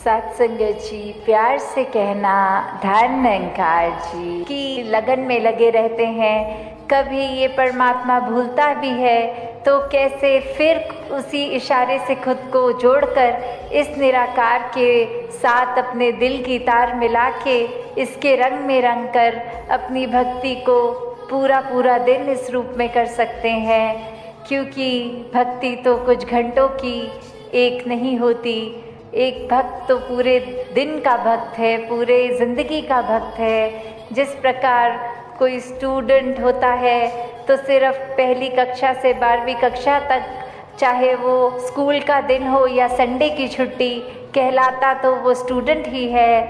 सत्संगत जी, प्यार से कहना ध्यान निरंकार जी की लगन में लगे रहते हैं। कभी ये परमात्मा भूलता भी है तो कैसे फिर उसी इशारे से खुद को जोड़कर इस निराकार के साथ अपने दिल की तार मिला के इसके रंग में रंग कर अपनी भक्ति को पूरा पूरा दिन इस रूप में कर सकते हैं। क्योंकि भक्ति तो कुछ घंटों की एक नहीं होती। एक भक्त तो पूरे दिन का भक्त है, पूरे ज़िंदगी का भक्त है। जिस प्रकार कोई स्टूडेंट होता है तो सिर्फ पहली कक्षा से 12वीं कक्षा तक, चाहे वो स्कूल का दिन हो या संडे की छुट्टी, कहलाता तो वो स्टूडेंट ही है।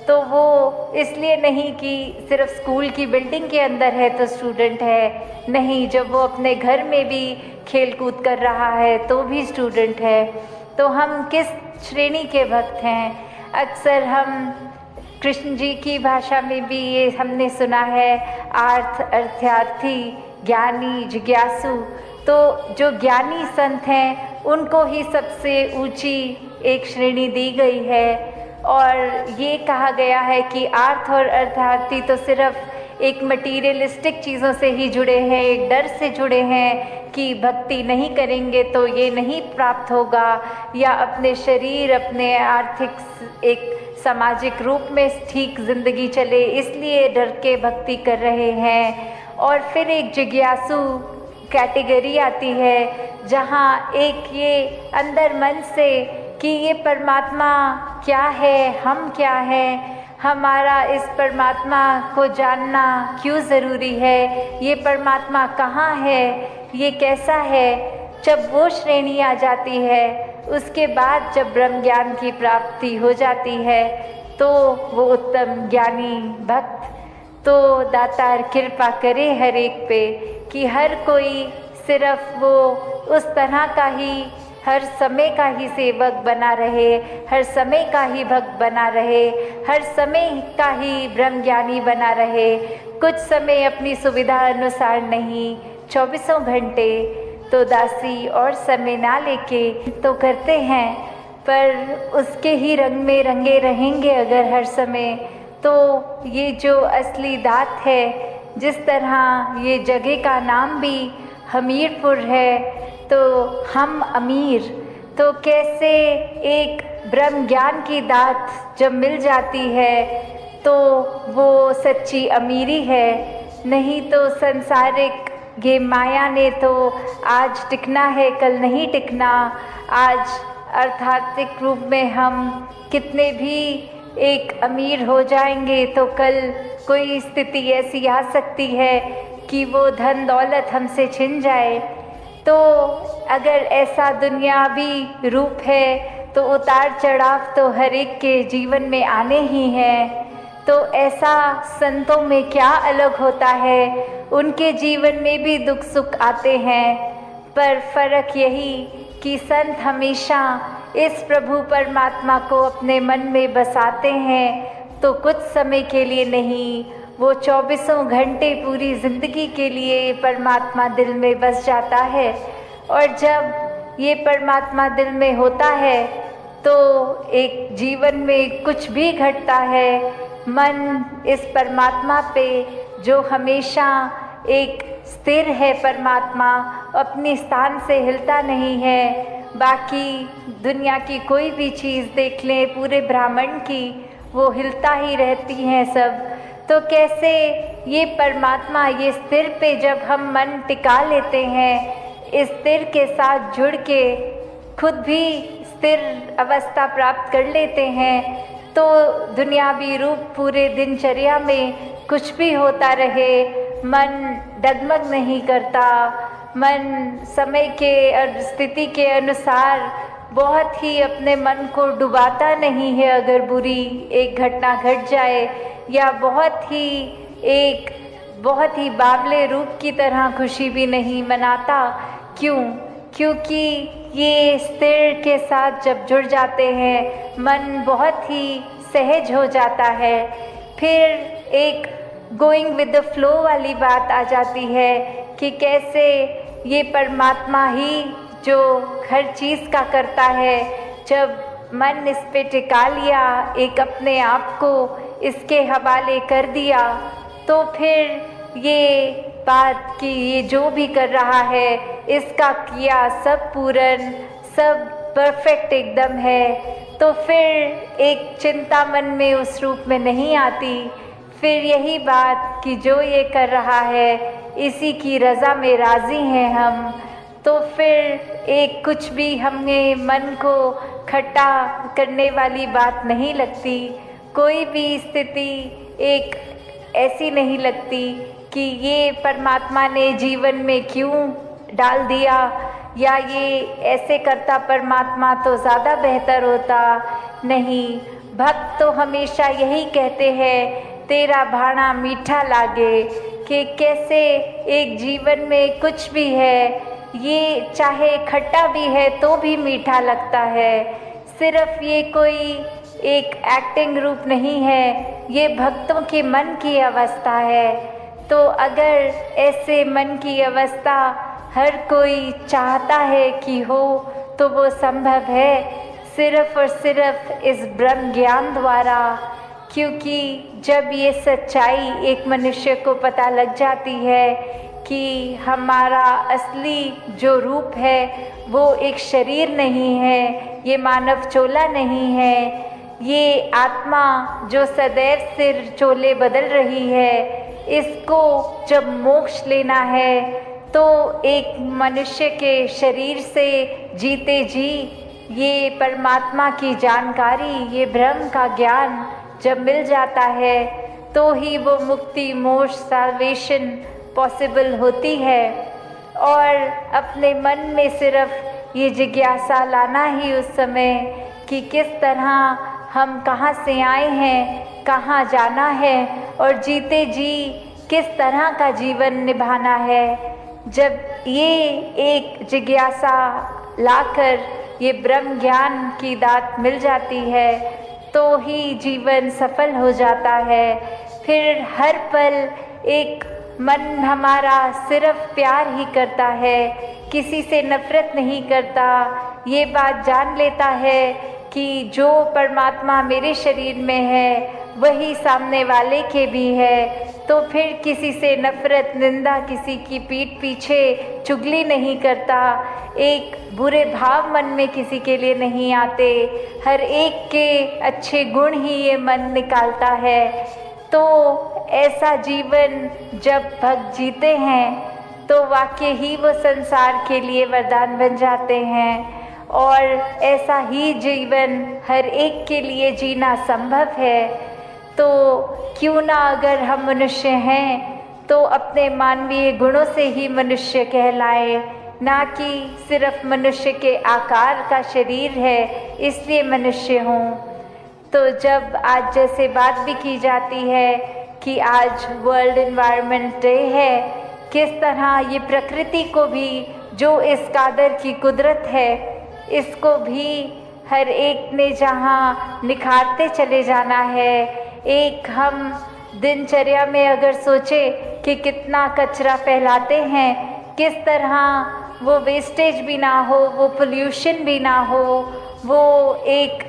तो वो इसलिए नहीं कि सिर्फ स्कूल की बिल्डिंग के अंदर है तो स्टूडेंट है, नहीं, जब वो अपने घर में भी खेल कूद कर रहा है तो भी स्टूडेंट है। तो हम किस श्रेणी के भक्त हैं? अक्सर हम कृष्ण जी की भाषा में भी ये हमने सुना है, अर्थार्थी, ज्ञानी, जिज्ञासु। तो जो ज्ञानी संत हैं उनको ही सबसे ऊंची एक श्रेणी दी गई है। और ये कहा गया है कि अर्थ और अर्थार्थी तो सिर्फ एक मटीरियलिस्टिक चीज़ों से ही जुड़े हैं, एक डर से जुड़े हैं कि भक्ति नहीं करेंगे तो ये नहीं प्राप्त होगा, या अपने शरीर, अपने आर्थिक एक सामाजिक रूप में ठीक जिंदगी चले, इसलिए डर के भक्ति कर रहे हैं। और फिर एक जिज्ञासु कैटेगरी आती है जहाँ एक ये अंदर मन से कि ये परमात्मा क्या है, हम क्या हैं, हमारा इस परमात्मा को जानना क्यों ज़रूरी है, ये परमात्मा कहाँ है, ये कैसा है। जब वो श्रेणी आ जाती है, उसके बाद जब ब्रह्म ज्ञान की प्राप्ति हो जाती है तो वो उत्तम ज्ञानी भक्त, तो दातार कृपा करे हर एक पे कि हर कोई सिर्फ वो उस तरह का ही हर समय का ही सेवक बना रहे, हर समय का ही भक्त बना रहे, हर समय का ही ब्रह्मज्ञानी बना रहे। कुछ समय अपनी सुविधा अनुसार नहीं, 24 घंटे तो दासी और समय ना लेके तो करते हैं, पर उसके ही रंग में रंगे रहेंगे अगर हर समय, तो ये जो असली दात है, जिस तरह ये जगह का नाम भी हमीरपुर है तो हम अमीर, तो कैसे एक ब्रह्म ज्ञान की दात जब मिल जाती है तो वो सच्ची अमीरी है। नहीं तो सांसारिक ये माया ने तो आज टिकना है, कल नहीं टिकना। आज अर्थात्मिक रूप में हम कितने भी एक अमीर हो जाएंगे तो कल कोई स्थिति ऐसी आ सकती है कि वो धन दौलत हमसे छिन जाए। तो अगर ऐसा दुनियावी रूप है तो उतार चढ़ाव तो हर एक के जीवन में आने ही हैं। तो ऐसा संतों में क्या अलग होता है, उनके जीवन में भी दुख सुख आते हैं, पर फर्क यही कि संत हमेशा इस प्रभु परमात्मा को अपने मन में बसाते हैं तो कुछ समय के लिए नहीं, वो 24 घंटे पूरी ज़िंदगी के लिए परमात्मा दिल में बस जाता है। और जब ये परमात्मा दिल में होता है तो एक जीवन में कुछ भी घटता है, मन इस परमात्मा पे जो हमेशा एक स्थिर है, परमात्मा अपने स्थान से हिलता नहीं है। बाकी दुनिया की कोई भी चीज़ देख लें, पूरे ब्रह्मांड की, वो हिलता ही रहती हैं सब। तो कैसे ये परमात्मा, ये स्थिर पे जब हम मन टिका लेते हैं, इस स्थिर के साथ जुड़ के खुद भी स्थिर अवस्था प्राप्त कर लेते हैं, तो दुनियावी रूप पूरे दिनचर्या में कुछ भी होता रहे, मन डगमग नहीं करता, मन समय के और स्थिति के अनुसार बहुत ही अपने मन को डुबाता नहीं है। अगर बुरी एक घटना घट जाए या बहुत ही बावले रूप की तरह खुशी भी नहीं मनाता। क्यों? क्योंकि ये स्थिर के साथ जब जुड़ जाते हैं, मन बहुत ही सहज हो जाता है। फिर एक गोइंग विद द फ्लो वाली बात आ जाती है कि कैसे ये परमात्मा ही जो हर चीज़ का करता है, जब मन इस पे टिका लिया, एक अपने आप को इसके हवाले कर दिया, तो फिर ये बात कि ये जो भी कर रहा है इसका किया सब पूर्ण, सब परफेक्ट एकदम है, तो फिर एक चिंता मन में उस रूप में नहीं आती। फिर यही बात कि जो ये कर रहा है इसी की रज़ा में राज़ी हैं हम, तो फिर एक कुछ भी हमें मन को खट्टा करने वाली बात नहीं लगती। कोई भी स्थिति एक ऐसी नहीं लगती कि ये परमात्मा ने जीवन में क्यों डाल दिया, या ये ऐसे करता परमात्मा तो ज़्यादा बेहतर होता। नहीं, भक्त तो हमेशा यही कहते हैं तेरा भाणा मीठा लागे, कि कैसे एक जीवन में कुछ भी है ये चाहे खट्टा भी है तो भी मीठा लगता है। सिर्फ ये कोई एक एक्टिंग रूप नहीं है, ये भक्तों के मन की अवस्था है। तो अगर ऐसे मन की अवस्था हर कोई चाहता है कि हो तो वो संभव है सिर्फ और सिर्फ इस ब्रह्म ज्ञान द्वारा। क्योंकि जब ये सच्चाई एक मनुष्य को पता लग जाती है कि हमारा असली जो रूप है वो एक शरीर नहीं है, ये मानव चोला नहीं है, ये आत्मा जो सदैव सिर चोले बदल रही है, इसको जब मोक्ष लेना है तो एक मनुष्य के शरीर से जीते जी ये परमात्मा की जानकारी, ये ब्रह्म का ज्ञान जब मिल जाता है तो ही वो मुक्ति, मोक्ष, साल्वेशन पॉसिबल होती है। और अपने मन में सिर्फ ये जिज्ञासा लाना ही उस समय कि किस तरह हम कहाँ से आए हैं, कहाँ जाना है और जीते जी किस तरह का जीवन निभाना है। जब ये एक जिज्ञासा लाकर ये ब्रह्म ज्ञान की दात मिल जाती है तो ही जीवन सफल हो जाता है। फिर हर पल एक मन हमारा सिर्फ प्यार ही करता है, किसी से नफरत नहीं करता। ये बात जान लेता है कि जो परमात्मा मेरे शरीर में है वही सामने वाले के भी है, तो फिर किसी से नफरत, निंदा, किसी की पीठ पीछे चुगली नहीं करता। एक बुरे भाव मन में किसी के लिए नहीं आते, हर एक के अच्छे गुण ही ये मन निकालता है। तो ऐसा जीवन जब भक्त जीते हैं तो वाकई ही वो संसार के लिए वरदान बन जाते हैं। और ऐसा ही जीवन हर एक के लिए जीना संभव है। तो क्यों ना अगर हम मनुष्य हैं तो अपने मानवीय गुणों से ही मनुष्य कहलाए, ना कि सिर्फ मनुष्य के आकार का शरीर है इसलिए मनुष्य हों। तो जब आज जैसे बात भी की जाती है कि आज वर्ल्ड एनवायरनमेंट डे है, किस तरह ये प्रकृति को भी, जो इस कादर की कुदरत है, इसको भी हर एक ने जहाँ निखारते चले जाना है। एक हम दिनचर्या में अगर सोचे कि कितना कचरा फैलाते हैं, किस तरह वो वेस्टेज भी ना हो, वो पोल्यूशन भी ना हो, वो एक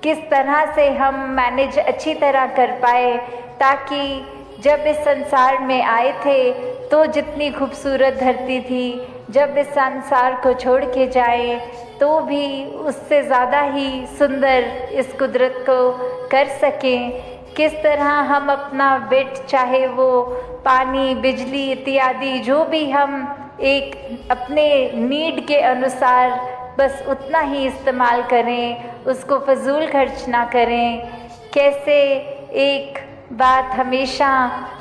किस तरह से हम मैनेज अच्छी तरह कर पाए, ताकि जब इस संसार में आए थे तो जितनी खूबसूरत धरती थी, जब इस संसार को छोड़ के जाए तो भी उससे ज़्यादा ही सुंदर इस कुदरत को कर सकें। किस तरह हम अपना बेड, चाहे वो पानी, बिजली इत्यादि जो भी हम एक अपने नीड के अनुसार बस उतना ही इस्तेमाल करें, उसको फजूल खर्च ना करें। कैसे एक बात हमेशा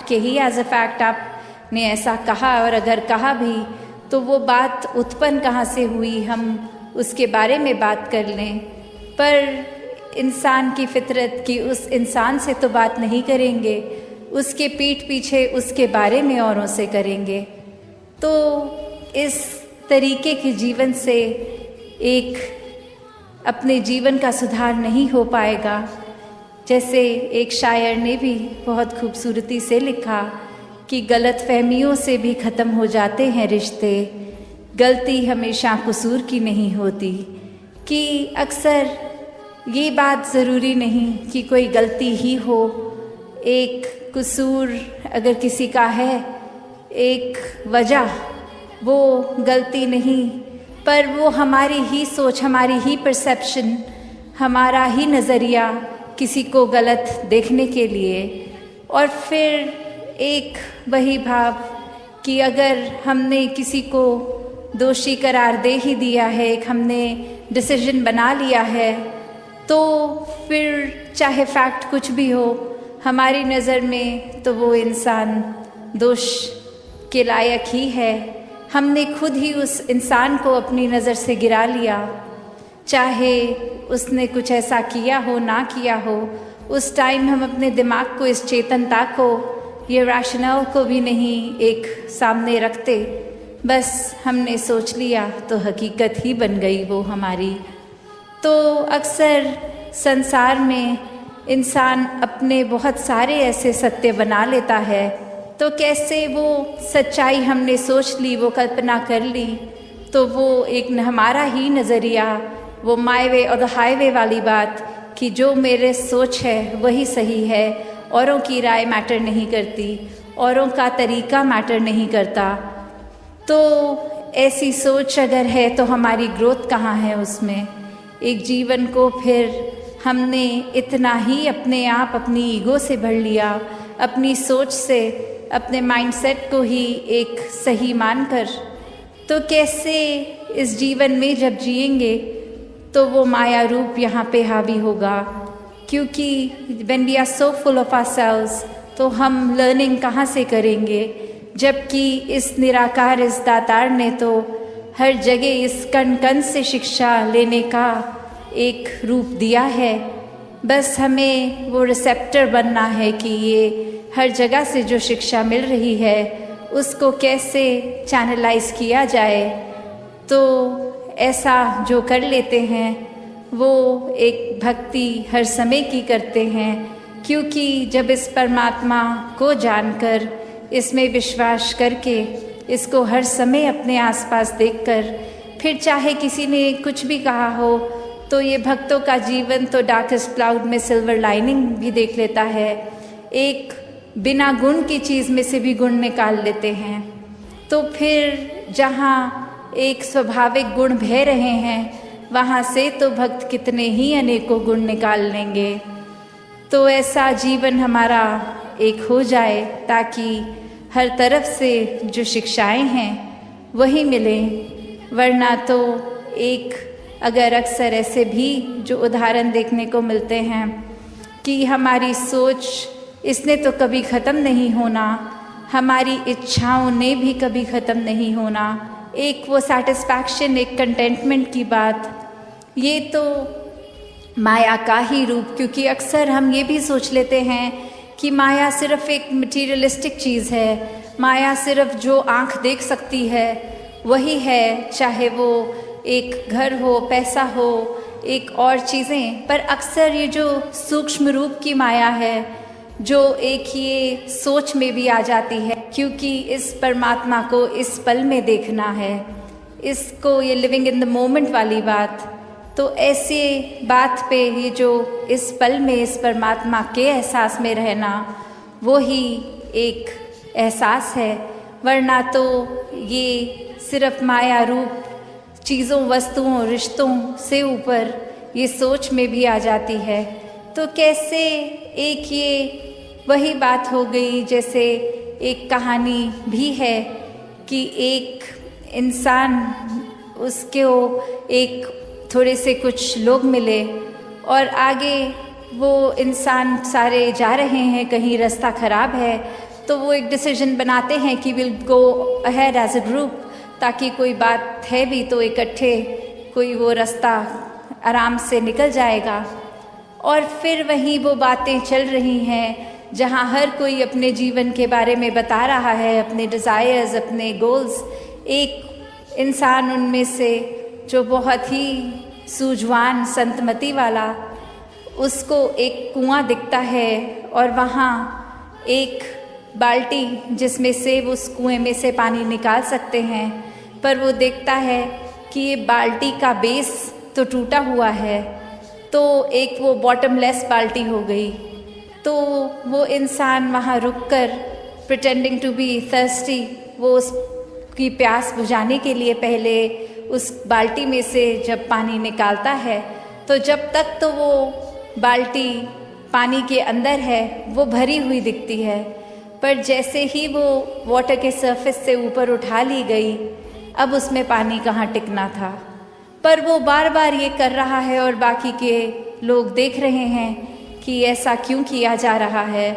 कि ही एज अ फैक्ट आपने ऐसा कहा, और अगर कहा भी तो वो बात उत्पन्न कहाँ से हुई, हम उसके बारे में बात कर लें। पर इंसान की फितरत की उस इंसान से तो बात नहीं करेंगे, उसके पीठ पीछे उसके बारे में औरों से करेंगे। तो इस तरीके के जीवन से एक अपने जीवन का सुधार नहीं हो पाएगा। जैसे एक शायर ने भी बहुत खूबसूरती से लिखा कि गलत फहमियों से भी ख़त्म हो जाते हैं रिश्ते, गलती हमेशा कसूर की नहीं होती। कि अक्सर ये बात ज़रूरी नहीं कि कोई गलती ही हो। एक कसूर अगर किसी का है, एक वजह, वो गलती नहीं, पर वो हमारी ही सोच, हमारी ही परसेप्शन, हमारा ही नज़रिया किसी को गलत देखने के लिए। और फिर एक वही भाव कि अगर हमने किसी को दोषी करार दे ही दिया है, एक हमने डिसीजन बना लिया है, तो फिर चाहे फैक्ट कुछ भी हो, हमारी नज़र में तो वो इंसान दोष के लायक ही है। हमने खुद ही उस इंसान को अपनी नज़र से गिरा लिया, चाहे उसने कुछ ऐसा किया हो ना किया हो। उस टाइम हम अपने दिमाग को, इस चेतनता को, ये रैशनल को भी नहीं एक सामने रखते, बस हमने सोच लिया तो हकीकत ही बन गई वो हमारी। तो अक्सर संसार में इंसान अपने बहुत सारे ऐसे सत्य बना लेता है, तो कैसे वो सच्चाई हमने सोच ली, वो कल्पना कर ली, तो वो एक हमारा ही नज़रिया, वो माय वे और द हाईवे वाली बात कि जो मेरे सोच है वही सही है, औरों की राय मैटर नहीं करती, औरों का तरीका मैटर नहीं करता। तो ऐसी सोच अगर है तो हमारी ग्रोथ कहाँ है उसमें? एक जीवन को फिर हमने इतना ही अपने आप, अपनी ईगो से भर लिया, अपनी सोच से, अपने माइंडसेट को ही एक सही मानकर। तो कैसे इस जीवन में जब जिएंगे तो वो माया रूप यहाँ पे हावी होगा, क्योंकि when we are so full of ourselves तो हम लर्निंग कहाँ से करेंगे, जबकि इस निराकार, इस दातार ने तो हर जगह इस कण कण से शिक्षा लेने का एक रूप दिया है। बस हमें वो रिसेप्टर बनना है कि ये हर जगह से जो शिक्षा मिल रही है उसको कैसे चैनलाइज किया जाए। तो ऐसा जो कर लेते हैं वो एक भक्ति हर समय की करते हैं, क्योंकि जब इस परमात्मा को जानकर, इसमें विश्वास करके, इसको हर समय अपने आसपास देखकर, फिर चाहे किसी ने कुछ भी कहा हो, तो ये भक्तों का जीवन तो डार्केस्ट क्लाउड में सिल्वर लाइनिंग भी देख लेता है। एक बिना गुण की चीज़ में से भी गुण निकाल लेते हैं। तो फिर जहाँ एक स्वाभाविक गुण बह रहे हैं, वहाँ से तो भक्त कितने ही अनेकों गुण निकाल लेंगे। तो ऐसा जीवन हमारा एक हो जाए ताकि हर तरफ से जो शिक्षाएं हैं वही मिलें। वरना तो एक अगर अक्सर ऐसे भी जो उदाहरण देखने को मिलते हैं कि हमारी सोच, इसने तो कभी ख़त्म नहीं होना, हमारी इच्छाओं ने भी कभी ख़त्म नहीं होना, एक वो सेटिस्फैक्शन, एक कंटेंटमेंट की बात, ये तो माया का ही रूप। क्योंकि अक्सर हम ये भी सोच लेते हैं कि माया सिर्फ एक मटीरियलिस्टिक चीज़ है, माया सिर्फ जो आँख देख सकती है वही है, चाहे वो एक घर हो, पैसा हो, एक और चीज़ें। पर अक्सर ये जो सूक्ष्म रूप की माया है, जो एक ये सोच में भी आ जाती है, क्योंकि इस परमात्मा को इस पल में देखना है, इसको ये लिविंग इन द मोमेंट वाली बात। तो ऐसे बात पे ये जो इस पल में इस परमात्मा के एहसास में रहना, वो ही एक एहसास है। वरना तो ये सिर्फ माया रूप चीज़ों, वस्तुओं, रिश्तों से ऊपर ये सोच में भी आ जाती है। तो कैसे एक ये वही बात हो गई, जैसे एक कहानी भी है कि एक इंसान, उसको एक थोड़े से कुछ लोग मिले और आगे वो इंसान सारे जा रहे हैं, कहीं रास्ता ख़राब है, तो वो एक डिसीजन बनाते हैं कि will go ahead as a group, ताकि कोई बात है भी तो इकट्ठे कोई वो रास्ता आराम से निकल जाएगा। और फिर वहीं वो बातें चल रही हैं जहाँ हर कोई अपने जीवन के बारे में बता रहा है, अपने डिज़ायर्स, अपने गोल्स। एक इंसान उनमें से जो बहुत ही सूझवान, संतमति वाला, उसको एक कुआं दिखता है और वहाँ एक बाल्टी जिसमें से वो उस कुएं में से पानी निकाल सकते हैं, पर वो देखता है कि ये बाल्टी का बेस तो टूटा हुआ है, तो एक वो बॉटमलेस बाल्टी हो गई। तो वो इंसान वहाँ रुककर प्रिटेंडिंग टू बी थर्स्टी, वो उसकी प्यास बुझाने के लिए पहले उस बाल्टी में से जब पानी निकालता है, तो जब तक तो वो बाल्टी पानी के अंदर है वो भरी हुई दिखती है, पर जैसे ही वो वाटर के सरफेस से ऊपर उठा ली गई, अब उसमें पानी कहाँ टिकना था। पर वो बार बार ये कर रहा है और बाकी के लोग देख रहे हैं कि ऐसा क्यों किया जा रहा है।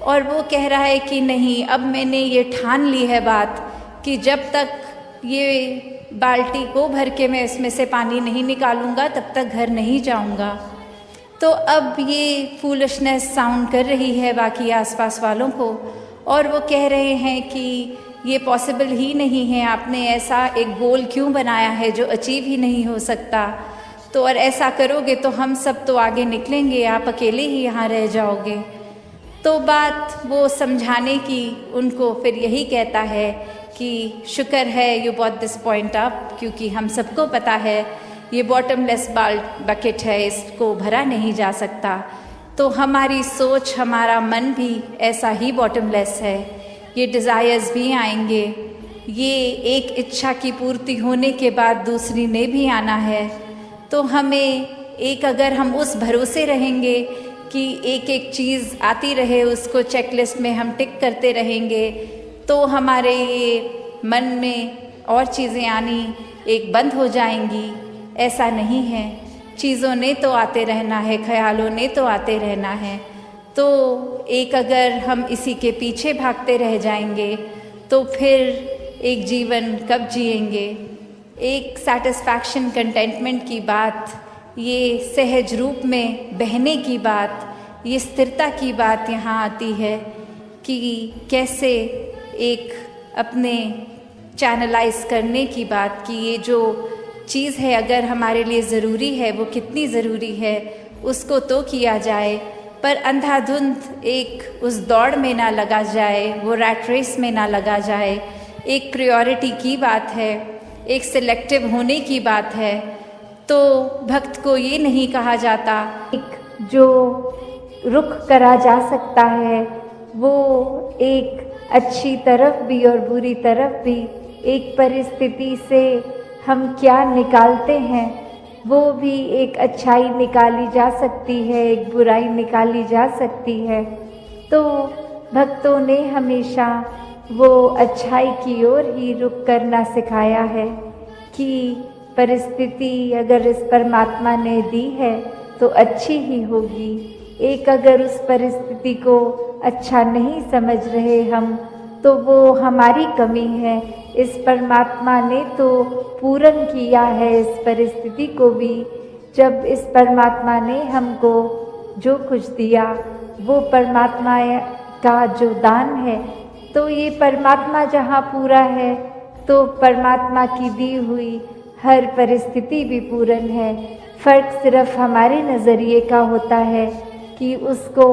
और वो कह रहा है कि नहीं, अब मैंने ये ठान ली है बात कि जब तक ये बाल्टी को भर के मैं इसमें से पानी नहीं निकालूंगा तब तक घर नहीं जाऊंगा। तो अब ये फूलिशनेस साउंड कर रही है बाकी आसपास वालों को, और वो कह रहे हैं कि ये पॉसिबल ही नहीं है, आपने ऐसा एक गोल क्यों बनाया है जो अचीव ही नहीं हो सकता। तो और ऐसा करोगे तो हम सब तो आगे निकलेंगे, आप अकेले ही यहाँ रह जाओगे। तो बात वो समझाने की उनको फिर यही कहता है कि शुक्र है you bought this point up, क्योंकि हम सबको पता है ये बॉटमलेस बकेट है, इसको भरा नहीं जा सकता। तो हमारी सोच, हमारा मन भी ऐसा ही बॉटमलेस है। ये डिज़ायर्स भी आएंगे, ये एक इच्छा की पूर्ति होने के बाद दूसरी ने भी आना है। तो हमें एक, अगर हम उस भरोसे रहेंगे कि एक एक चीज़ आती रहे, उसको चेकलिस्ट में हम टिक करते रहेंगे, तो हमारे ये मन में और चीज़ें आनी एक बंद हो जाएंगी। ऐसा नहीं है, चीज़ों ने तो आते रहना है, ख्यालों ने तो आते रहना है। तो एक, अगर हम इसी के पीछे भागते रह जाएंगे तो फिर एक जीवन कब जिएंगे। एक सेटिस्फैक्शन, कंटेंटमेंट की बात, ये सहज रूप में बहने की बात, ये स्थिरता की बात यहाँ आती है कि कैसे एक अपने चैनलाइज करने की बात, कि ये जो चीज़ है अगर हमारे लिए ज़रूरी है, वो कितनी ज़रूरी है उसको तो किया जाए, पर अंधाधुंध एक उस दौड़ में ना लगा जाए, वो रैट रेस में ना लगा जाए। एक प्रायोरिटी की बात है, एक सिलेक्टिव होने की बात है। तो भक्त को ये नहीं कहा जाता एक जो रुख करा जा सकता है, वो एक अच्छी तरफ भी और बुरी तरफ भी, एक परिस्थिति से हम क्या निकालते हैं वो भी एक अच्छाई निकाली जा सकती है, एक बुराई निकाली जा सकती है। तो भक्तों ने हमेशा वो अच्छाई की ओर ही रुख करना सिखाया है कि परिस्थिति अगर इस परमात्मा ने दी है तो अच्छी ही होगी। एक, अगर उस परिस्थिति को अच्छा नहीं समझ रहे हम, तो वो हमारी कमी है। इस परमात्मा ने तो पूर्ण किया है इस परिस्थिति को भी। जब इस परमात्मा ने हमको जो कुछ दिया वो परमात्मा का जो दान है, तो ये परमात्मा जहाँ पूरा है तो परमात्मा की दी हुई हर परिस्थिति भी पूर्ण है। फर्क सिर्फ हमारे नज़रिए का होता है कि उसको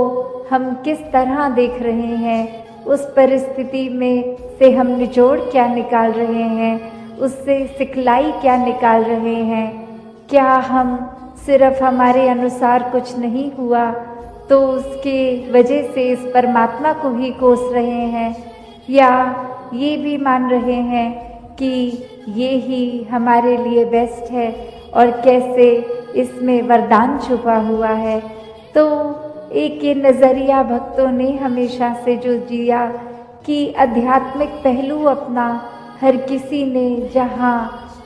हम किस तरह देख रहे हैं, उस परिस्थिति में से हम निचोड़ क्या निकाल रहे हैं, उससे सिखलाई क्या निकाल रहे हैं। क्या हम सिर्फ हमारे अनुसार कुछ नहीं हुआ तो उसके वजह से इस परमात्मा को ही कोस रहे हैं, या ये भी मान रहे हैं कि ये ही हमारे लिए बेस्ट है और कैसे इसमें वरदान छुपा हुआ है। तो एक ये नज़रिया भक्तों ने हमेशा से जो जिया कि आध्यात्मिक पहलू अपना हर किसी ने जहाँ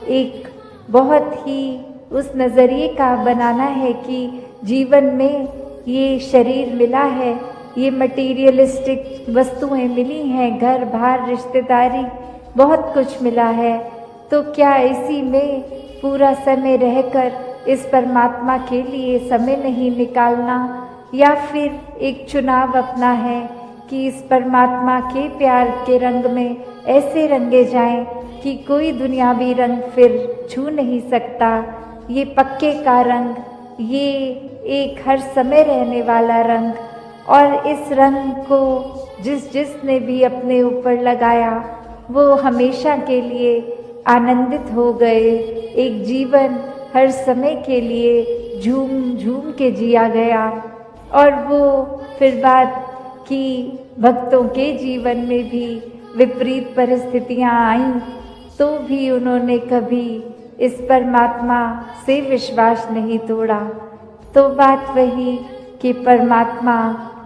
एक बहुत ही उस नज़रिए का बनाना है कि जीवन में ये शरीर मिला है, ये मटीरियलिस्टिक वस्तुएं मिली हैं, घर बार रिश्तेदारी बहुत कुछ मिला है, तो क्या इसी में पूरा समय रहकर इस परमात्मा के लिए समय नहीं निकालना, या फिर एक चुनाव अपना है कि इस परमात्मा के प्यार के रंग में ऐसे रंगे जाएं कि कोई दुनियावी रंग फिर छू नहीं सकता। ये पक्के का रंग, ये एक हर समय रहने वाला रंग, और इस रंग को जिसने भी अपने ऊपर लगाया वो हमेशा के लिए आनंदित हो गए। एक जीवन हर समय के लिए झूम झूम के जिया गया। और वो फिर बात कि भक्तों के जीवन में भी विपरीत परिस्थितियां आईं, तो भी उन्होंने कभी इस परमात्मा से विश्वास नहीं तोड़ा। तो बात वही कि परमात्मा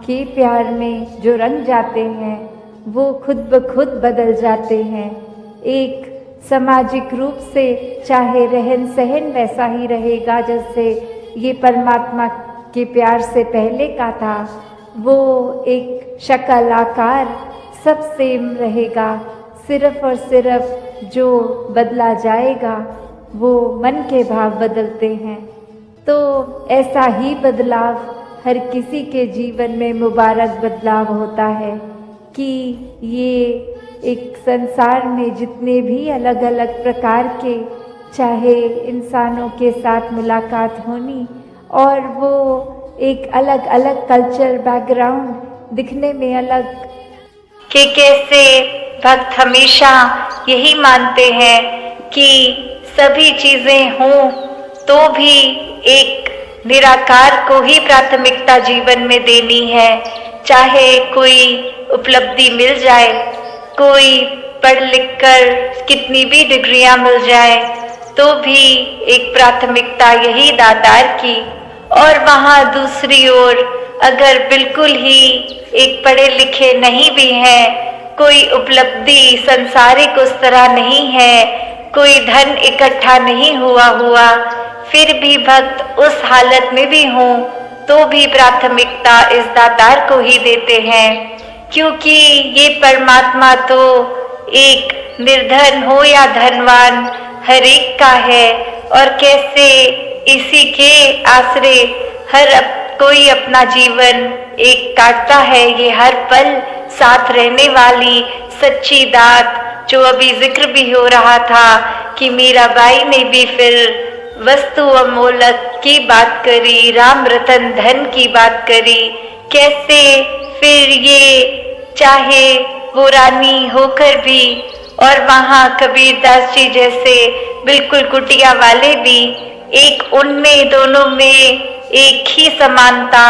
के प्यार में जो रंग जाते हैं वो खुद ब खुद बदल जाते हैं। एक सामाजिक रूप से चाहे रहन सहन वैसा ही रहेगा जैसे ये परमात्मा के प्यार से पहले का था, वो एक शक्ल आकार सब सेम रहेगा। सिर्फ और सिर्फ जो बदला जाएगा वो मन के भाव बदलते हैं। तो ऐसा ही बदलाव हर किसी के जीवन में मुबारक बदलाव होता है कि ये एक संसार में जितने भी अलग अलग प्रकार के चाहे इंसानों के साथ मुलाकात होनी और वो एक अलग अलग कल्चर बैकग्राउंड दिखने में अलग, कि कैसे भक्त हमेशा यही मानते हैं कि सभी चीजें हों तो भी एक निराकार को ही प्राथमिकता जीवन में देनी है। चाहे कोई उपलब्धि मिल जाए, कोई पढ़ लिख कर कितनी भी डिग्रियां मिल जाए, तो भी एक प्राथमिकता यही दातार की। और वहाँ दूसरी ओर अगर बिल्कुल ही एक पढ़े लिखे नहीं भी हैं, कोई उपलब्धि संसारिक उस तरह नहीं है, कोई धन इकट्ठा नहीं हुआ, फिर भी भक्त उस हालत में भी हों तो भी प्राथमिकता इस दातार को ही देते हैं। क्योंकि ये परमात्मा तो एक निर्धन हो या धनवान हर एक का है, और कैसे इसी के आश्रय हर कोई अपना जीवन एक काटता है। ये हर पल साथ रहने वाली सच्ची दात, जो अभी जिक्र भी हो रहा था कि मीराबाई ने भी फिर वस्तु अमोलक की बात करी, राम रतन धन की बात करी। कैसे फिर ये चाहे वो रानी होकर भी, और वहाँ कबीरदास जी जैसे बिल्कुल कुटिया वाले भी, एक उनमें दोनों में एक ही समानता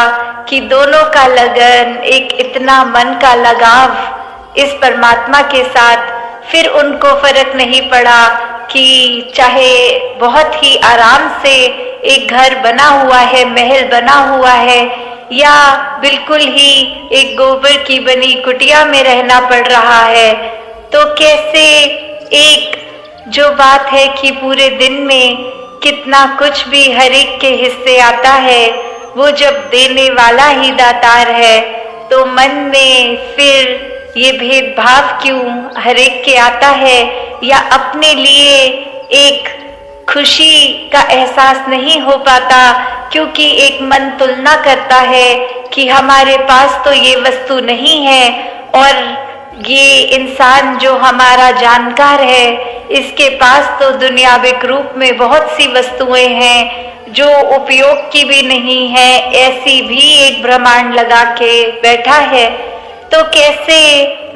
कि दोनों का लगन, एक इतना मन का लगाव इस परमात्मा के साथ। फिर उनको फर्क नहीं पड़ा कि चाहे बहुत ही आराम से एक घर बना हुआ है, महल बना हुआ है, या बिल्कुल ही एक गोबर की बनी कुटिया में रहना पड़ रहा है। तो कैसे एक जो बात है कि पूरे दिन में कितना कुछ भी हर एक के हिस्से आता है, वो जब देने वाला ही दातार है, तो मन में फिर ये भेदभाव क्यों हर एक के आता है, या अपने लिए एक खुशी का एहसास नहीं हो पाता, क्योंकि एक मन तुलना करता है कि हमारे पास तो ये वस्तु नहीं है, और ये इंसान जो हमारा जानकार है इसके पास तो दुनियाविक रूप में बहुत सी वस्तुएं हैं जो उपयोग की भी नहीं है, ऐसी भी एक ब्रह्मांड लगा के बैठा है। तो कैसे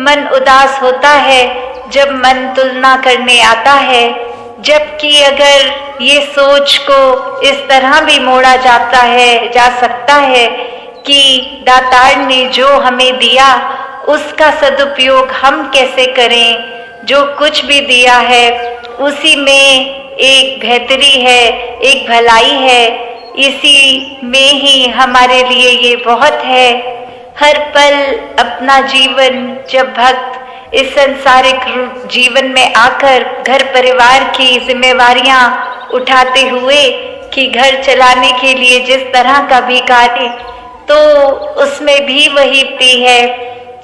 मन उदास होता है जब मन तुलना करने आता है, जबकि अगर ये सोच को इस तरह भी मोड़ा जा सकता है कि दातार ने जो हमें दिया उसका सदुपयोग हम कैसे करें। जो कुछ भी दिया है उसी में एक बेहतरी है, एक भलाई है, इसी में ही हमारे लिए ये बहुत है। हर पल अपना जीवन जब भक्त इस सांसारिक जीवन में आकर घर परिवार की जिम्मेवारियां उठाते हुए कि घर चलाने के लिए जिस तरह का भी कार्य, तो उसमें भी वही है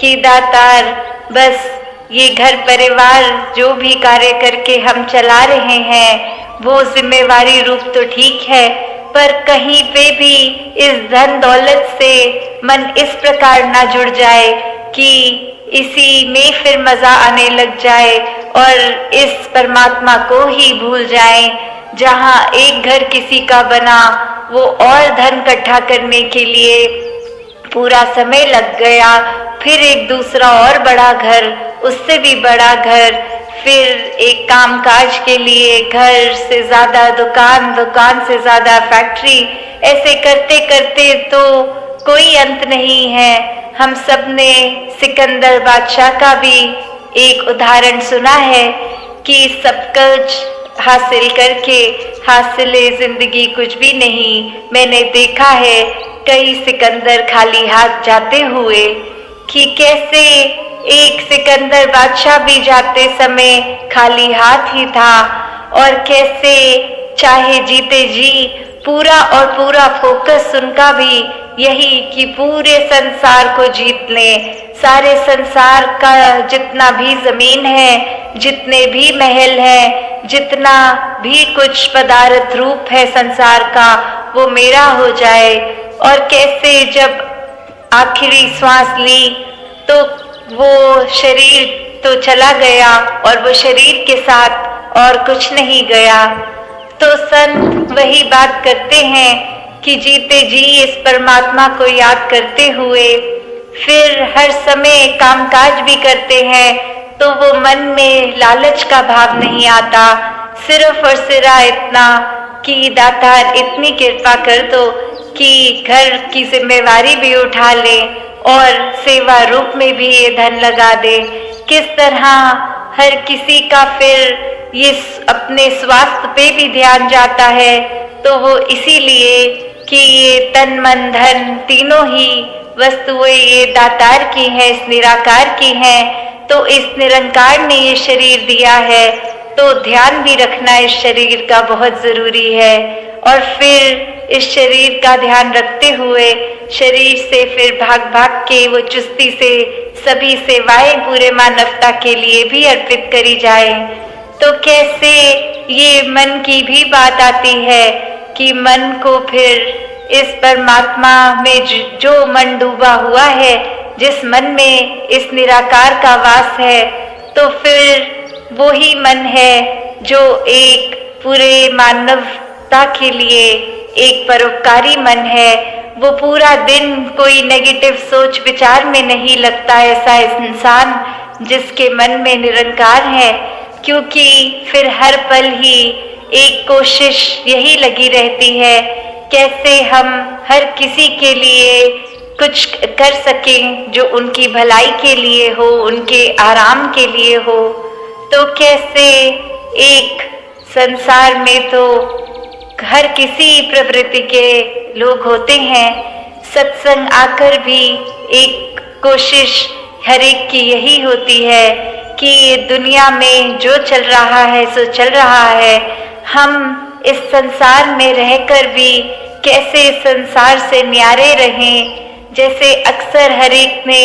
कि दातार बस ये घर परिवार जो भी कार्य करके हम चला रहे हैं वो जिम्मेवारी रूप तो ठीक है, पर कहीं पे भी इस धन दौलत से मन इस प्रकार ना जुड़ जाए कि इसी में फिर मजा आने लग जाए और इस परमात्मा को ही भूल जाए। जहाँ एक घर किसी का बना वो और धन इकट्ठा करने के लिए पूरा समय लग गया, फिर एक दूसरा और बड़ा घर, उससे भी बड़ा घर, फिर एक कामकाज के लिए घर से ज्यादा दुकान, दुकान से ज्यादा फैक्ट्री, ऐसे करते करते तो कोई अंत नहीं है। हम सब ने सिकंदर बादशाह का भी एक उदाहरण सुना है कि सब कुछ हासिल करके हासिले जिंदगी कुछ भी नहीं। मैंने देखा है कई सिकंदर खाली हाथ जाते हुए, कि कैसे एक सिकंदर बादशाह भी जाते समय खाली हाथ ही था, और कैसे चाहे जीते जी पूरा और पूरा फोकस उनका भी यही कि पूरे संसार को जीत लें। सारे संसार का जितना भी जमीन है, जितने भी महल हैं, जितना भी कुछ पदार्थ रूप है संसार का, वो मेरा हो जाए। और कैसे जब आखिरी श्वास ली तो वो शरीर तो चला गया और वो शरीर के साथ और कुछ नहीं गया। तो संत वही बात करते हैं कि जीते जी इस परमात्मा को याद करते हुए फिर हर समय कामकाज भी करते हैं, तो वो मन में लालच का भाव नहीं आता। सिर्फ और सिरा इतना कि दातार इतनी कृपा कर दो कि घर की जिम्मेवारी भी उठा ले और सेवा रूप में भी ये धन लगा दे। किस तरह हर किसी का फिर ये अपने स्वास्थ्य पे भी ध्यान जाता है, तो वो इसीलिए कि ये तन मन धन तीनों ही वस्तुएं ये दातार की हैं, इस निराकार की हैं। तो इस निरंकार ने ये शरीर दिया है, तो ध्यान भी रखना इस शरीर का बहुत जरूरी है। और फिर इस शरीर का ध्यान रखते हुए शरीर से फिर भाग भाग के वो चुस्ती से सभी सेवाएं पूरे मानवता के लिए भी अर्पित करी जाए। तो कैसे ये मन की भी बात आती है कि मन को फिर इस परमात्मा में जो मन डूबा हुआ है, जिस मन में इस निराकार का वास है, तो फिर वो ही मन है जो एक पूरे मानवता के लिए एक परोपकारी मन है। वो पूरा दिन कोई नेगेटिव सोच विचार में नहीं लगता ऐसा इंसान जिसके मन में निरंकार है, क्योंकि फिर हर पल ही एक कोशिश यही लगी रहती है कैसे हम हर किसी के लिए कुछ कर सकें जो उनकी भलाई के लिए हो, उनके आराम के लिए हो। तो कैसे एक संसार में तो हर किसी प्रवृत्ति के लोग होते हैं, सत्संग आकर भी एक कोशिश हर एक की यही होती है कि ये दुनिया में जो चल रहा है सो चल रहा है। हम इस संसार में रहकर भी कैसे संसार से न्यारे रहें। जैसे अक्सर हर एक ने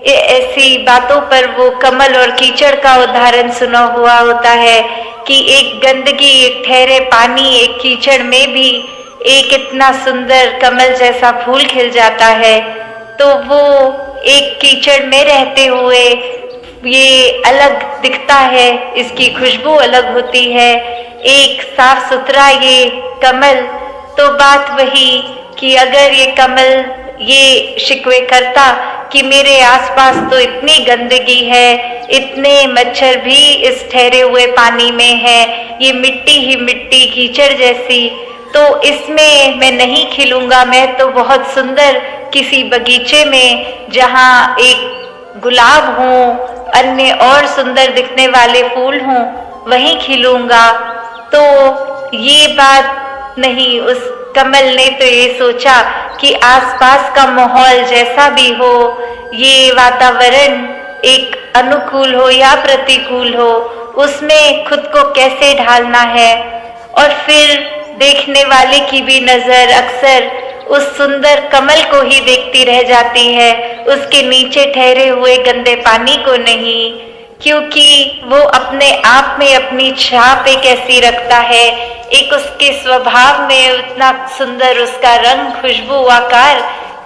ऐसी बातों पर वो कमल और कीचड़ का उदाहरण सुना हुआ होता है कि एक गंदगी, एक ठहरे पानी, एक कीचड़ में भी एक इतना सुंदर कमल जैसा फूल खिल जाता है। तो वो एक कीचड़ में रहते हुए ये अलग दिखता है, इसकी खुशबू अलग होती है, एक साफ सुथरा ये कमल। तो बात वही कि अगर ये कमल ये शिकवे करता कि मेरे आसपास तो इतनी गंदगी है, इतने मच्छर भी इस ठहरे हुए पानी में है, ये मिट्टी ही मिट्टी कीचड़ जैसी, तो इसमें मैं नहीं खिलूंगा। मैं तो बहुत सुंदर किसी बगीचे में जहाँ एक गुलाब हो, अन्य और सुंदर दिखने वाले फूल हों, वहीं खिलूंगा। तो ये बात नहीं, उस कमल ने तो ये सोचा कि आसपास का माहौल जैसा भी हो, ये वातावरण एक अनुकूल हो या प्रतिकूल हो, उसमें खुद को कैसे ढालना है। और फिर देखने वाले की भी नजर अक्सर उस सुंदर कमल को ही देखती रह जाती है, उसके नीचे ठहरे हुए गंदे पानी को नहीं, क्योंकि वो अपने आप में अपनी छाप एक ऐसी रखता है, एक उसके स्वभाव में उतना सुंदर उसका रंग, खुशबू, आकार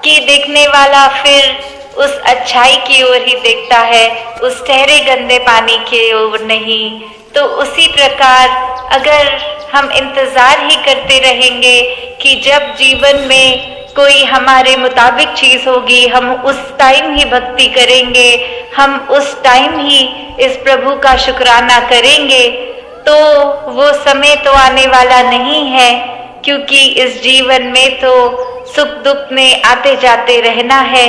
कि देखने वाला फिर उस अच्छाई की ओर ही देखता है, उस ठहरे गंदे पानी की ओर नहीं। तो उसी प्रकार अगर हम इंतजार ही करते रहेंगे कि जब जीवन में कोई हमारे मुताबिक चीज होगी, हम उस टाइम ही भक्ति करेंगे, हम उस टाइम ही इस प्रभु का शुक्राना करेंगे, तो वो समय तो आने वाला नहीं है, क्योंकि इस जीवन में तो सुख दुख में आते जाते रहना है।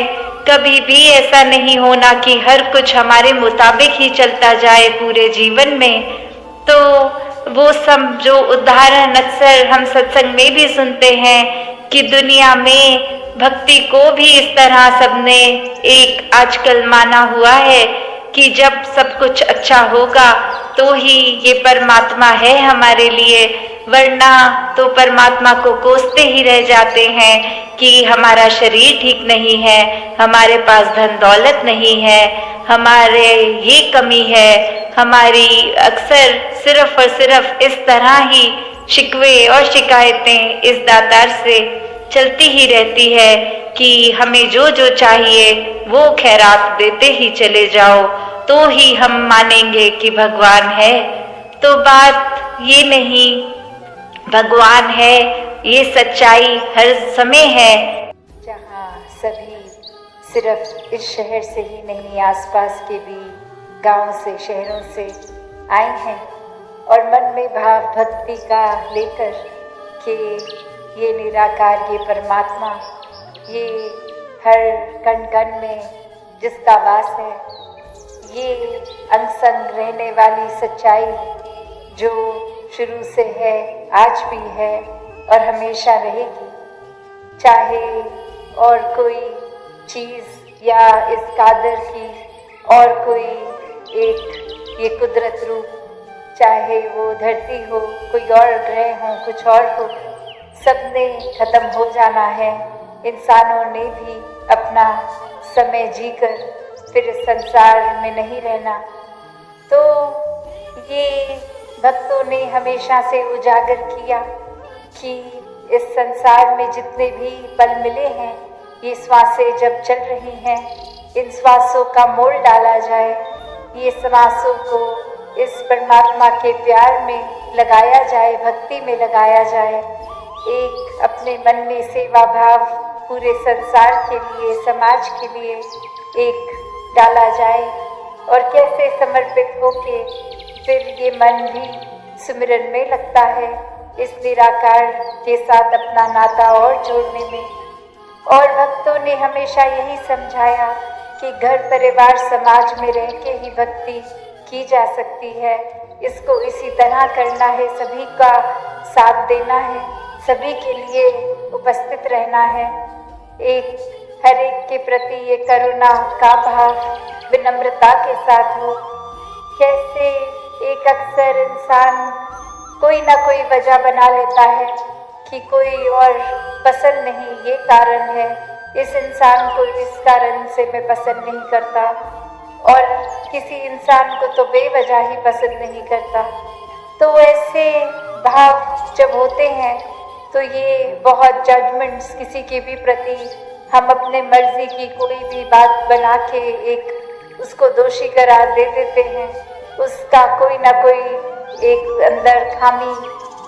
कभी भी ऐसा नहीं होना कि हर कुछ हमारे मुताबिक ही चलता जाए पूरे जीवन में। तो वो सब जो उदाहरण अक्सर हम सत्संग में भी सुनते हैं कि दुनिया में भक्ति को भी इस तरह सबने एक आजकल माना हुआ है कि जब सब कुछ अच्छा होगा तो ही ये परमात्मा है हमारे लिए, वरना तो परमात्मा को कोसते ही रह जाते हैं कि हमारा शरीर ठीक नहीं है, हमारे पास धन दौलत नहीं है, हमारे ये कमी है, हमारी अक्सर सिर्फ और सिर्फ इस तरह ही शिकवे और शिकायतें इस दातार से चलती ही रहती है कि हमें जो जो चाहिए वो खैरात देते ही चले जाओ तो ही हम मानेंगे कि भगवान है। तो बात ये नहीं, भगवान है, ये सच्चाई हर समय है। जहाँ सभी सिर्फ इस शहर से ही नहीं, आसपास के भी गांव से, शहरों से आए हैं और मन में भाव भक्ति का लेकर कि ये निराकार, ये परमात्मा, ये हर कण कण में जिसका वास है, ये अंग संग रहने वाली सच्चाई जो शुरू से है, आज भी है और हमेशा रहेगी। चाहे और कोई चीज़ या इस कादर की और कोई एक ये कुदरत रूप, चाहे वो धरती हो, कोई और ग्रह हो, कुछ और हो, सबने खत्म हो जाना है। इंसानों ने भी अपना समय जीकर फिर इस संसार में नहीं रहना। तो ये भक्तों ने हमेशा से उजागर किया कि इस संसार में जितने भी पल मिले हैं, ये श्वासें जब चल रही हैं, इन श्वासों का मोल डाला जाए, ये श्वासों को इस परमात्मा के प्यार में लगाया जाए, भक्ति में लगाया जाए, एक अपने मन में सेवा भाव पूरे संसार के लिए, समाज के लिए एक डाला जाए और कैसे समर्पित होके फिर ये मन भी सुमिरन में लगता है, इस निराकार के साथ अपना नाता और जोड़ने में। और भक्तों ने हमेशा यही समझाया कि घर परिवार समाज में रह के ही भक्ति की जा सकती है, इसको इसी तरह करना है, सभी का साथ देना है, सभी के लिए उपस्थित रहना है, एक हर एक के प्रति ये करुणा का भाव विनम्रता के साथ हो। कैसे एक अक्सर इंसान कोई ना कोई वजह बना लेता है कि कोई और पसंद नहीं, ये कारण है, इस इंसान को इस कारण से मैं पसंद नहीं करता, और किसी इंसान को तो बेवजह ही पसंद नहीं करता। तो ऐसे भाव जब होते हैं तो ये बहुत जजमेंट्स किसी के भी प्रति हम अपने मर्जी की कोई भी बात बना के एक उसको दोषी करार दे देते हैं, उसका कोई ना कोई एक अंदर खामी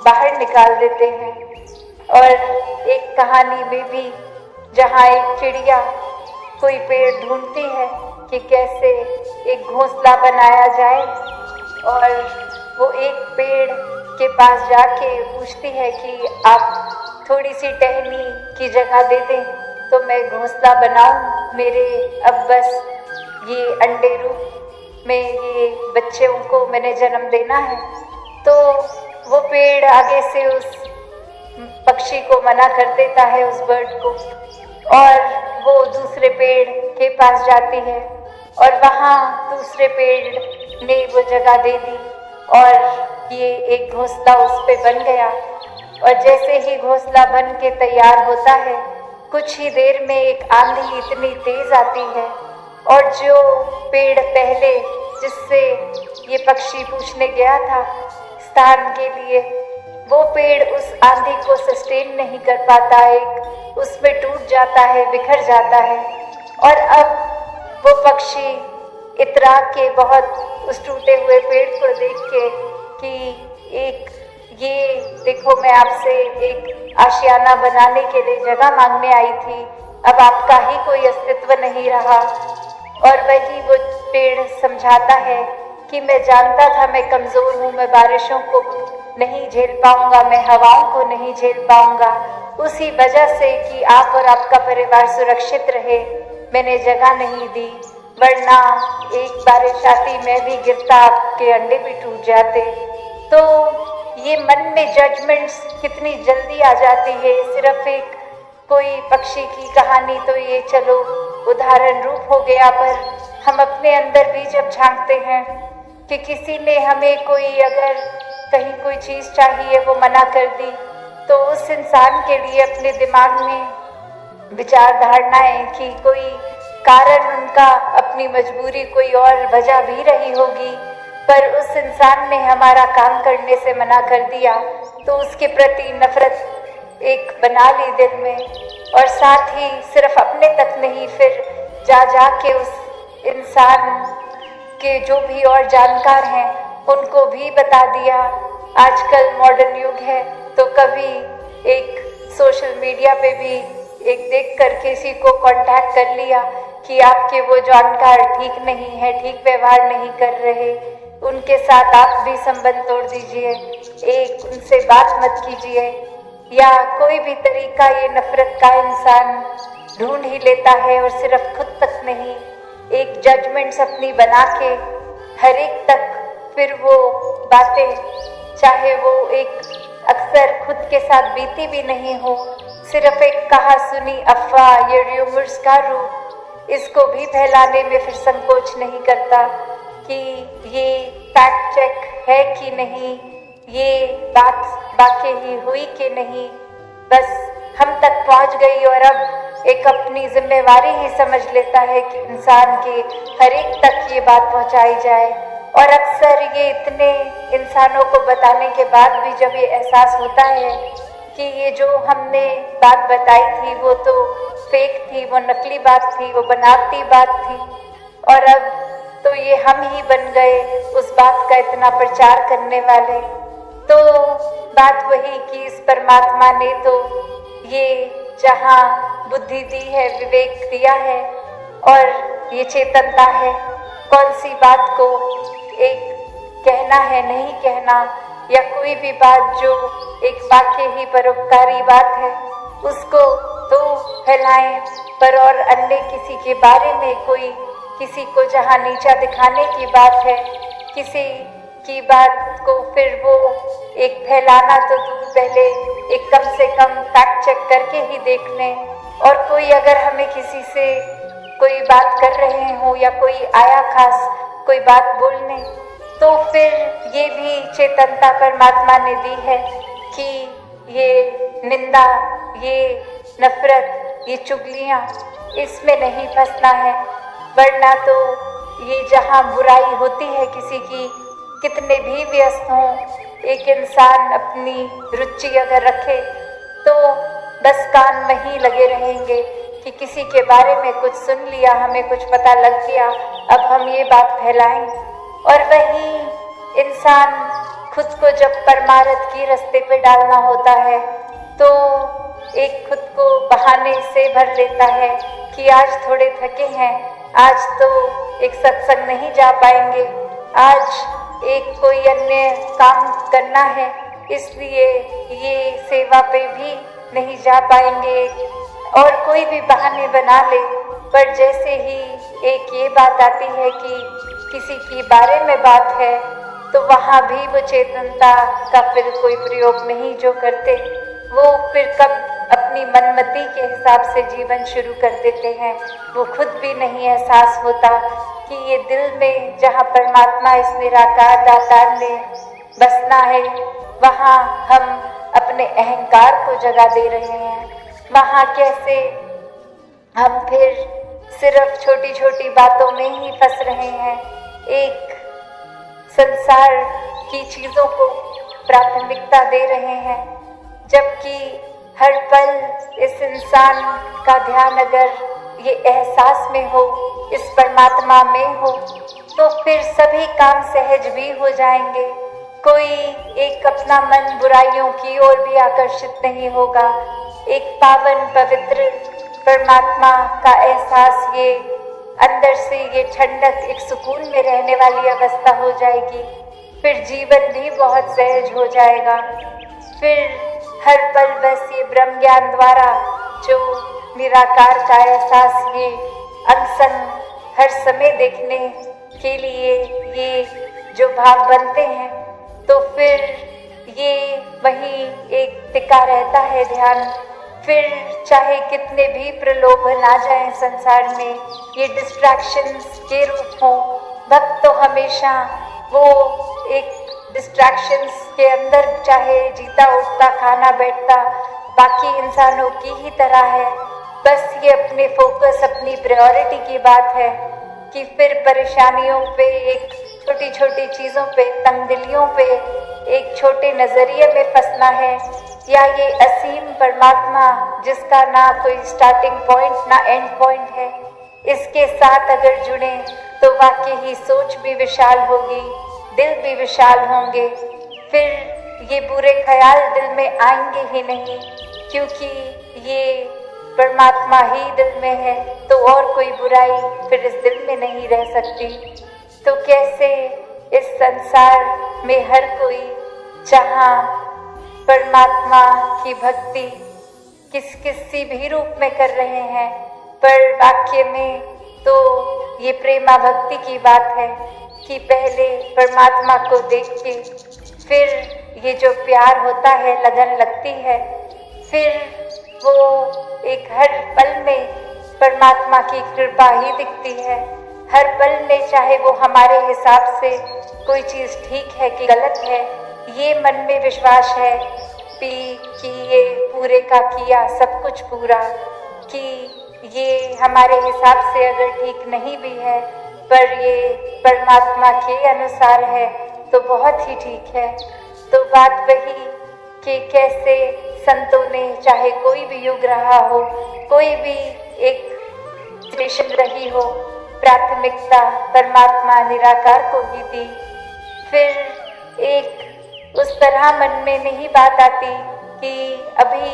बाहर निकाल देते हैं। और एक कहानी में भी जहाँ एक चिड़िया कोई पेड़ ढूंढती है कि कैसे एक घोंसला बनाया जाए, और वो एक पेड़ के पास जाके पूछती है कि आप थोड़ी सी टहनी की जगह दे दें तो मैं घोंसला बनाऊं, मेरे अब बस ये अंडे रूप में ये बच्चों को मैंने जन्म देना है। तो वो पेड़ आगे से उस पक्षी को मना कर देता है, उस बर्ड को, और वो दूसरे पेड़ के पास जाती है और वहाँ दूसरे पेड़ ने वो जगह दे दी और ये एक घोंसला उस पे बन गया। और जैसे ही घोंसला बन के तैयार होता है, कुछ ही देर में एक आंधी इतनी तेज आती है और जो पेड़ पहले जिससे ये पक्षी पूछने गया था स्थान के लिए, वो पेड़ उस आंधी को सस्टेन नहीं कर पाता, एक उसमें टूट जाता है, बिखर जाता है। और अब वो पक्षी इतरा के बहुत उस टूटे हुए पेड़ को देख के कि एक ये देखो, मैं आपसे एक आशियाना बनाने के लिए जगह मांगने आई थी, अब आपका ही कोई अस्तित्व नहीं रहा। और वही वो पेड़ समझाता है कि मैं जानता था मैं कमज़ोर हूँ, मैं बारिशों को नहीं झेल पाऊंगा, मैं हवाओं को नहीं झेल पाऊंगा। उसी वजह से कि आप और आपका परिवार सुरक्षित रहे, मैंने जगह नहीं दी, वरना एक बारिश आती मैं भी गिरता, आपके अंडे भी टूट जाते। तो ये मन में जजमेंट्स कितनी जल्दी आ जाती है। सिर्फ एक कोई पक्षी की कहानी तो ये चलो उदाहरण रूप हो गया, पर हम अपने अंदर भी जब झांकते हैं कि किसी ने हमें कोई अगर कहीं कोई चीज़ चाहिए वो मना कर दी, तो उस इंसान के लिए अपने दिमाग में विचार धारणाएं कि कोई कारण उनका अपनी मजबूरी कोई और वजह भी रही होगी, पर उस इंसान ने हमारा काम करने से मना कर दिया, तो उसके प्रति नफरत एक बना ली दिल में। और साथ ही सिर्फ अपने तक नहीं, फिर जा के उस इंसान के जो भी और जानकार हैं उनको भी बता दिया। आजकल मॉडर्न युग है, तो कभी एक सोशल मीडिया पे भी एक देखकर किसी को कांटेक्ट कर लिया कि आपके वो जानकार ठीक नहीं है, ठीक व्यवहार नहीं कर रहे, उनके साथ आप भी संबंध तोड़ दीजिए, एक उनसे बात मत कीजिए। या कोई भी तरीका ये नफरत का इंसान ढूंढ ही लेता है, और सिर्फ खुद तक नहीं, एक जजमेंट्स अपनी बना के हर एक तक फिर वो बातें, चाहे वो एक अक्सर खुद के साथ बीती भी नहीं हो, सिर्फ एक कहा सुनी अफवाह, ये र्यूमर्स का रूप, इसको भी फैलाने में फिर संकोच नहीं करता कि ये फैक्ट चेक है कि नहीं, ये बात वाकई ही हुई कि नहीं, बस हम तक पहुंच गई और अब एक अपनी जिम्मेवारी ही समझ लेता है कि इंसान के हर एक तक ये बात पहुंचाई जाए। और अक्सर ये इतने इंसानों को बताने के बाद भी जब ये एहसास होता है कि ये जो हमने बात बताई थी वो तो फेक थी, वो नकली बात थी, वो बनावटी बात थी, और अब तो ये हम ही बन गए उस बात का इतना प्रचार करने वाले। तो बात वही कि इस परमात्मा ने तो ये जहाँ बुद्धि दी है, विवेक दिया है और ये चेतनता है, कौन सी बात को एक कहना है नहीं कहना, या कोई भी बात जो एक वाकई ही परोपकारी बात है उसको तो फैलाएं, पर और अन्य किसी के बारे में कोई किसी को जहाँ नीचा दिखाने की बात है, किसी की बात को फिर वो एक फैलाना तो दूर, पहले एक कम से कम फैक्ट चेक करके ही देख लें। और कोई अगर हमें किसी से कोई बात कर रहे हो या कोई आया खास कोई बात बोलने, तो फिर ये भी चेतनता परमात्मा ने दी है कि ये निंदा, ये नफरत, ये चुगलियाँ, इसमें नहीं फंसना है, वरना तो ये जहाँ बुराई होती है किसी की, कितने भी व्यस्त हों, एक इंसान अपनी रुचि अगर रखे तो बस कान में ही लगे रहेंगे कि किसी के बारे में कुछ सुन लिया, हमें कुछ पता लग गया, अब हम ये बात फैलाएं। और वही इंसान खुद को जब परमार्थ की रास्ते पे डालना होता है तो एक खुद को बहाने से भर लेता है कि आज थोड़े थके हैं, आज तो एक सत्संग नहीं जा पाएंगे, आज एक कोई अन्य काम करना है, इसलिए ये सेवा पे भी नहीं जा पाएंगे, और कोई भी बहाने बना ले। पर जैसे ही एक ये बात आती है कि किसी के बारे में बात है, तो वहाँ भी वो चेतनता का फिर कोई प्रयोग नहीं जो करते, वो फिर कब अपनी मनमति के हिसाब से जीवन शुरू कर देते हैं, वो खुद भी नहीं एहसास होता कि ये दिल में जहाँ परमात्मा इस निराकार दातार ने बसना है, वहाँ हम अपने अहंकार को जगा दे रहे हैं। वहाँ कैसे हम फिर सिर्फ छोटी छोटी बातों में ही फंस रहे हैं, एक संसार की चीज़ों को प्राथमिकता दे रहे हैं, जबकि हर पल इस इंसान का ध्यान अगर ये एहसास में हो, इस परमात्मा में हो, तो फिर सभी काम सहज भी हो जाएंगे। कोई एक अपना मन बुराइयों की ओर भी आकर्षित नहीं होगा। एक पावन पवित्र परमात्मा का एहसास, ये अंदर से ये ठंडक, एक सुकून में रहने वाली अवस्था हो जाएगी। फिर जीवन भी बहुत सहज हो जाएगा। फिर हर पल बस ये ब्रह्म ज्ञान द्वारा जो निराकार का एहसास, ये अंग संग हर समय देखने के लिए ये जो भाव बनते हैं, तो फिर ये वही एक टिका रहता है ध्यान। फिर चाहे कितने भी प्रलोभन आ जाएं संसार में, ये डिस्ट्रैक्शंस के रूप हो, भक्त तो हमेशा वो एक डिस्ट्रैक्शंस के अंदर चाहे जीता उठता खाना बैठता बाकी इंसानों की ही तरह है। बस ये अपने फोकस, अपनी प्रायोरिटी की बात है कि फिर परेशानियों पे, एक छोटी छोटी चीज़ों पे, तंगदिलियों पे, एक छोटे नज़रिए में फंसना है, या ये असीम परमात्मा जिसका ना कोई स्टार्टिंग पॉइंट ना एंड पॉइंट है, इसके साथ अगर जुड़े तो वाकई ही सोच भी विशाल होगी, दिल भी विशाल होंगे। फिर ये बुरे ख्याल दिल में आएंगे ही नहीं, क्योंकि ये परमात्मा ही दिल में है, तो और कोई बुराई फिर इस दिल में नहीं रह सकती। तो कैसे इस संसार में हर कोई जहाँ परमात्मा की भक्ति किसी भी रूप में कर रहे हैं, पर वाक्य में तो ये प्रेमा भक्ति की बात है कि पहले परमात्मा को देख के फिर ये जो प्यार होता है, लगन लगती है, फिर वो एक हर पल में परमात्मा की कृपा ही दिखती है। हर पल में चाहे वो हमारे हिसाब से कोई चीज़ ठीक है कि गलत है, ये मन में विश्वास है कि ये पूरे का किया सब कुछ पूरा, कि ये हमारे हिसाब से अगर ठीक नहीं भी है पर ये परमात्मा के अनुसार है तो बहुत ही ठीक है। तो बात वही कि कैसे संतों ने, चाहे कोई भी युग रहा हो, कोई भी एक स्टेशन रही हो, प्राथमिकता परमात्मा निराकार को ही दी। फिर एक उस तरह मन में नहीं बात आती कि अभी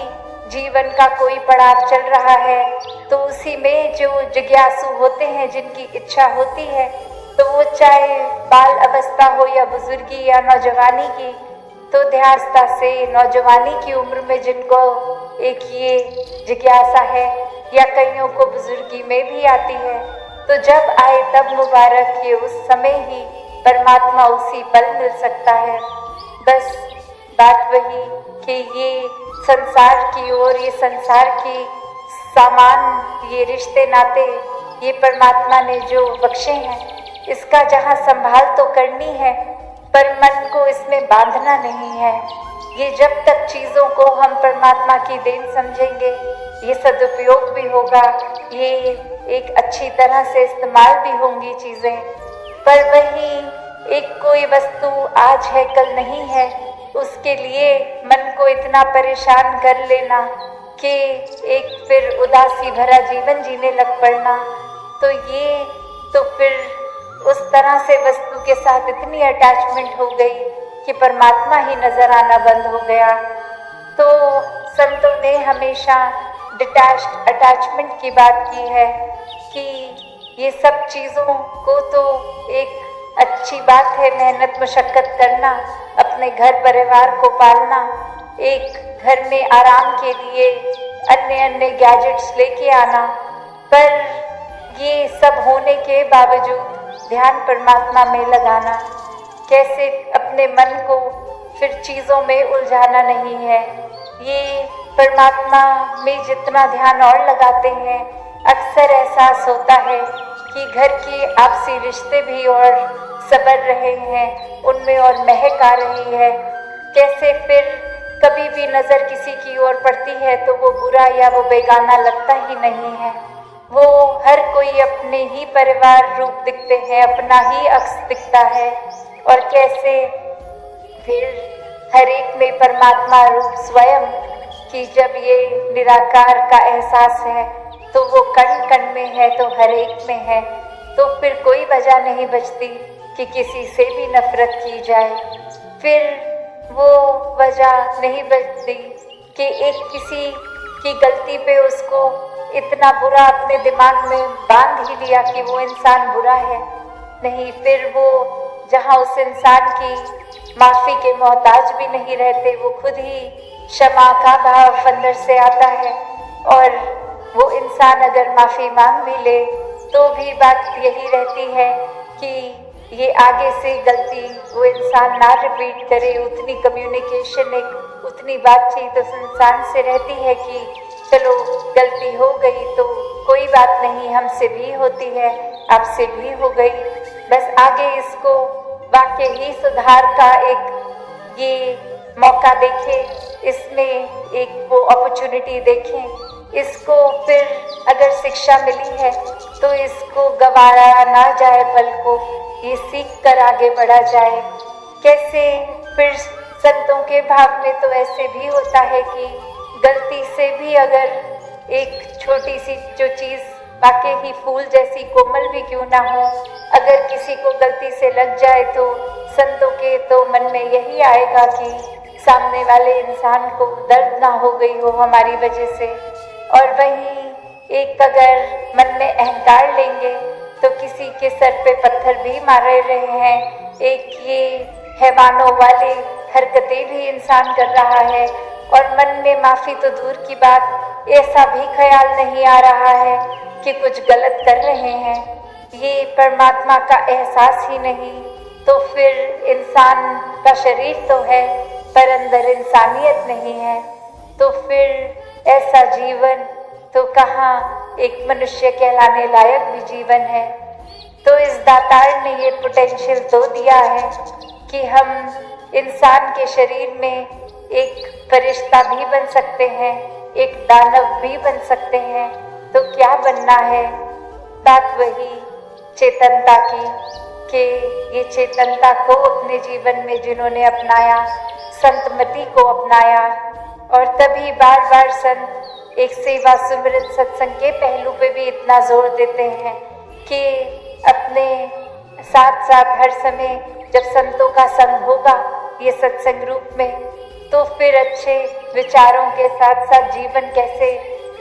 जीवन का कोई पड़ाव चल रहा है, तो उसी में जो जिज्ञासु होते हैं, जिनकी इच्छा होती है, तो वो चाहे बाल अवस्था हो या बुजुर्गी या नौजवानी की, तो ध्यानस्था से नौजवानी की उम्र में जिनको एक ये जिज्ञासा है, या कईयों को बुजुर्गी में भी आती है, तो जब आए तब मुबारक, ये उस समय ही परमात्मा उसी पल मिल सकता है। बस बात वही कि ये संसार की ओर, ये संसार की सामान, ये रिश्ते नाते, ये परमात्मा ने जो बख्शे हैं, इसका जहाँ संभाल तो करनी है, पर मन को इसमें बांधना नहीं है। ये जब तक चीज़ों को हम परमात्मा की देन समझेंगे, ये सदुपयोग भी होगा, ये एक अच्छी तरह से इस्तेमाल भी होंगी चीज़ें। पर वही एक कोई वस्तु आज है कल नहीं है, उसके लिए मन को इतना परेशान कर लेना कि एक फिर उदासी भरा जीवन जीने लग पड़ना, तो ये तो फिर उस तरह से वस्तु के साथ इतनी अटैचमेंट हो गई कि परमात्मा ही नजर आना बंद हो गया। तो संतों ने हमेशा डिटैच्ड अटैचमेंट की बात की है कि ये सब चीज़ों को तो एक अच्छी बात है, मेहनत मशक्क़त करना, अपने घर परिवार को पालना, एक घर में आराम के लिए अन्य अन्य गैजेट्स लेके आना, पर ये सब होने के बावजूद ध्यान परमात्मा में लगाना, कैसे अपने मन को फिर चीज़ों में उलझाना नहीं है। ये परमात्मा में जितना ध्यान और लगाते हैं, अक्सर एहसास होता है कि घर के आपसी रिश्ते भी और संवर रहे हैं, उनमें और महक आ रही है। कैसे फिर कभी भी नज़र किसी की ओर पड़ती है तो वो बुरा या वो बेगाना लगता ही नहीं है, वो हर कोई अपने ही परिवार रूप दिखते हैं, अपना ही अक्स दिखता है। और कैसे फिर हर एक में परमात्मा रूप स्वयं कि जब ये निराकार का एहसास है तो वो कण कण में है, तो हर एक में है, तो फिर कोई वजह नहीं बचती कि किसी से भी नफरत की जाए। फिर वो वजह नहीं बचती कि एक किसी की गलती पे उसको इतना बुरा अपने दिमाग में बांध ही लिया कि वो इंसान बुरा है। नहीं, फिर वो जहाँ उस इंसान की माफ़ी के मोहताज भी नहीं रहते, वो खुद ही क्षमा का भाव अंदर से आता है। और वो इंसान अगर माफ़ी मांग भी ले तो भी बात यही रहती है कि ये आगे से गलती वो इंसान ना रिपीट करे। उतनी कम्युनिकेशन, एक उतनी बातचीत उस इंसान से रहती है कि चलो गलती हो गई तो कोई बात नहीं, हमसे भी होती है, आपसे भी हो गई, बस आगे इसको वाकई ही सुधार का एक ये मौका देखें, इसमें एक वो अपॉर्चुनिटी देखें। इसको फिर अगर शिक्षा मिली है तो इसको गंवाया ना जाए, पल को ये सीख कर आगे बढ़ा जाए। कैसे फिर संतों के भाव में तो ऐसे भी होता है कि गलती से भी अगर एक छोटी सी जो चीज़ वाकई ही फूल जैसी कोमल भी क्यों ना हो, अगर किसी को गलती से लग जाए तो संतों के तो मन में यही आएगा कि सामने वाले इंसान को दर्द ना हो गई हो हमारी वजह से। और वहीं एक अगर मन में अहंकार लेंगे तो किसी के सर पे पत्थर भी मार रहे हैं। एक ये हैवानों वाली हरकतें भी इंसान कर रहा है और मन में माफ़ी तो दूर की बात, ऐसा भी ख्याल नहीं आ रहा है कि कुछ गलत कर रहे हैं। ये परमात्मा का एहसास ही नहीं तो फिर इंसान का शरीर तो है पर अंदर इंसानियत नहीं है। तो फिर ऐसा जीवन तो कहाँ एक मनुष्य कहलाने लायक भी जीवन है। तो इस दातार ने ये पोटेंशियल तो दिया है कि हम इंसान के शरीर में एक फरिश्ता भी बन सकते हैं, एक दानव भी बन सकते हैं। तो क्या बनना है? बात वही चेतनता की कि ये चेतनता को अपने जीवन में जिन्होंने अपनाया, संतमति को अपनाया, और तभी बार बार संत एक सेवा सुमिरन सत्संग के पहलू पे भी इतना जोर देते हैं कि अपने साथ साथ हर समय जब संतों का संग होगा ये सत्संग रूप में, तो फिर अच्छे विचारों के साथ साथ जीवन कैसे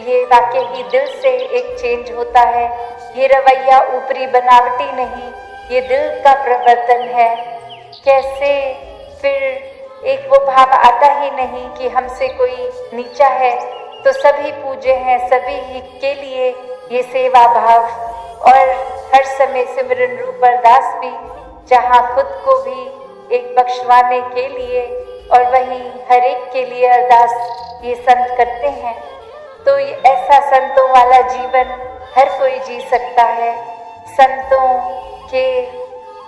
ये वाकई ही दिल से एक चेंज होता है। ये रवैया ऊपरी बनावटी नहीं, ये दिल का प्रवर्तन है। कैसे फिर एक वो भाव आता ही नहीं कि हमसे कोई नीचा है तो सभी पूजे हैं, सभी ही के लिए ये सेवा भाव। और हर समय सिमरन रूप अरदास भी, जहाँ खुद को भी एक बख्शवाने के लिए और वहीं हर एक के लिए अरदास ये संत करते हैं। तो ये ऐसा संतों वाला जीवन हर कोई जी सकता है। संतों के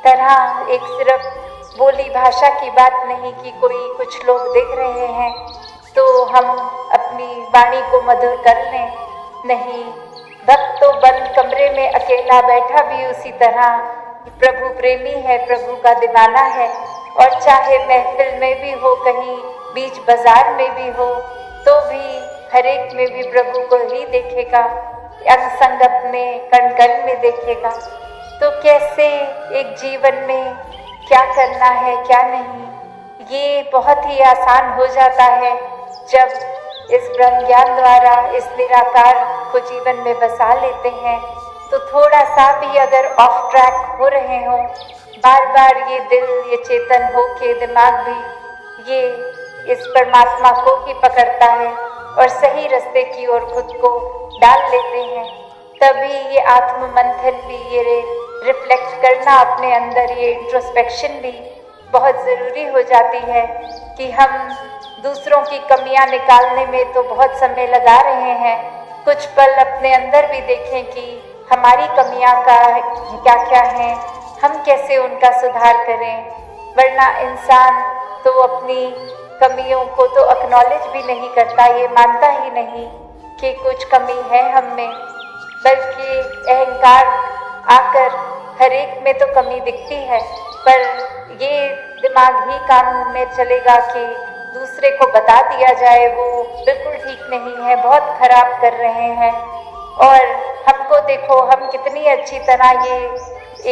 तरह एक सिर्फ बोली भाषा की बात नहीं कि कोई कुछ लोग देख रहे हैं तो हम अपनी वाणी को मधुर कर लें, नहीं। भक्त तो बंद कमरे में अकेला बैठा भी उसी तरह प्रभु प्रेमी है, प्रभु का दीवाना है। और चाहे महफिल में भी हो, कहीं बीच बाजार में भी हो, तो भी हर एक में भी प्रभु को ही देखेगा, अंग संग अपने कण कण में देखेगा। तो कैसे एक जीवन में क्या करना है क्या नहीं, ये बहुत ही आसान हो जाता है जब इस ब्रह्म ज्ञान द्वारा इस निराकार को जीवन में बसा लेते हैं। तो थोड़ा सा भी अगर ऑफ ट्रैक हो रहे हों, बार बार ये दिल, ये चेतन हो के दिमाग भी ये इस परमात्मा को ही पकड़ता है और सही रास्ते की ओर खुद को डाल लेते हैं। तभी ये आत्म मंथन भी, ये रिफ्लेक्ट करना अपने अंदर, ये इंट्रोस्पेक्शन भी बहुत ज़रूरी हो जाती है कि हम दूसरों की कमियां निकालने में तो बहुत समय लगा रहे हैं, कुछ पल अपने अंदर भी देखें कि हमारी कमियां का क्या क्या हैं, हम कैसे उनका सुधार करें। वरना इंसान तो अपनी कमियों को तो एक्नॉलेज भी नहीं करता, ये मानता ही नहीं कि कुछ कमी है हम में, बल्कि अहंकार आकर हर एक में तो कमी दिखती है, पर ये दिमाग ही काम में चलेगा कि दूसरे को बता दिया जाए वो बिल्कुल ठीक नहीं है, बहुत खराब कर रहे हैं, और हमको देखो हम कितनी अच्छी तरह ये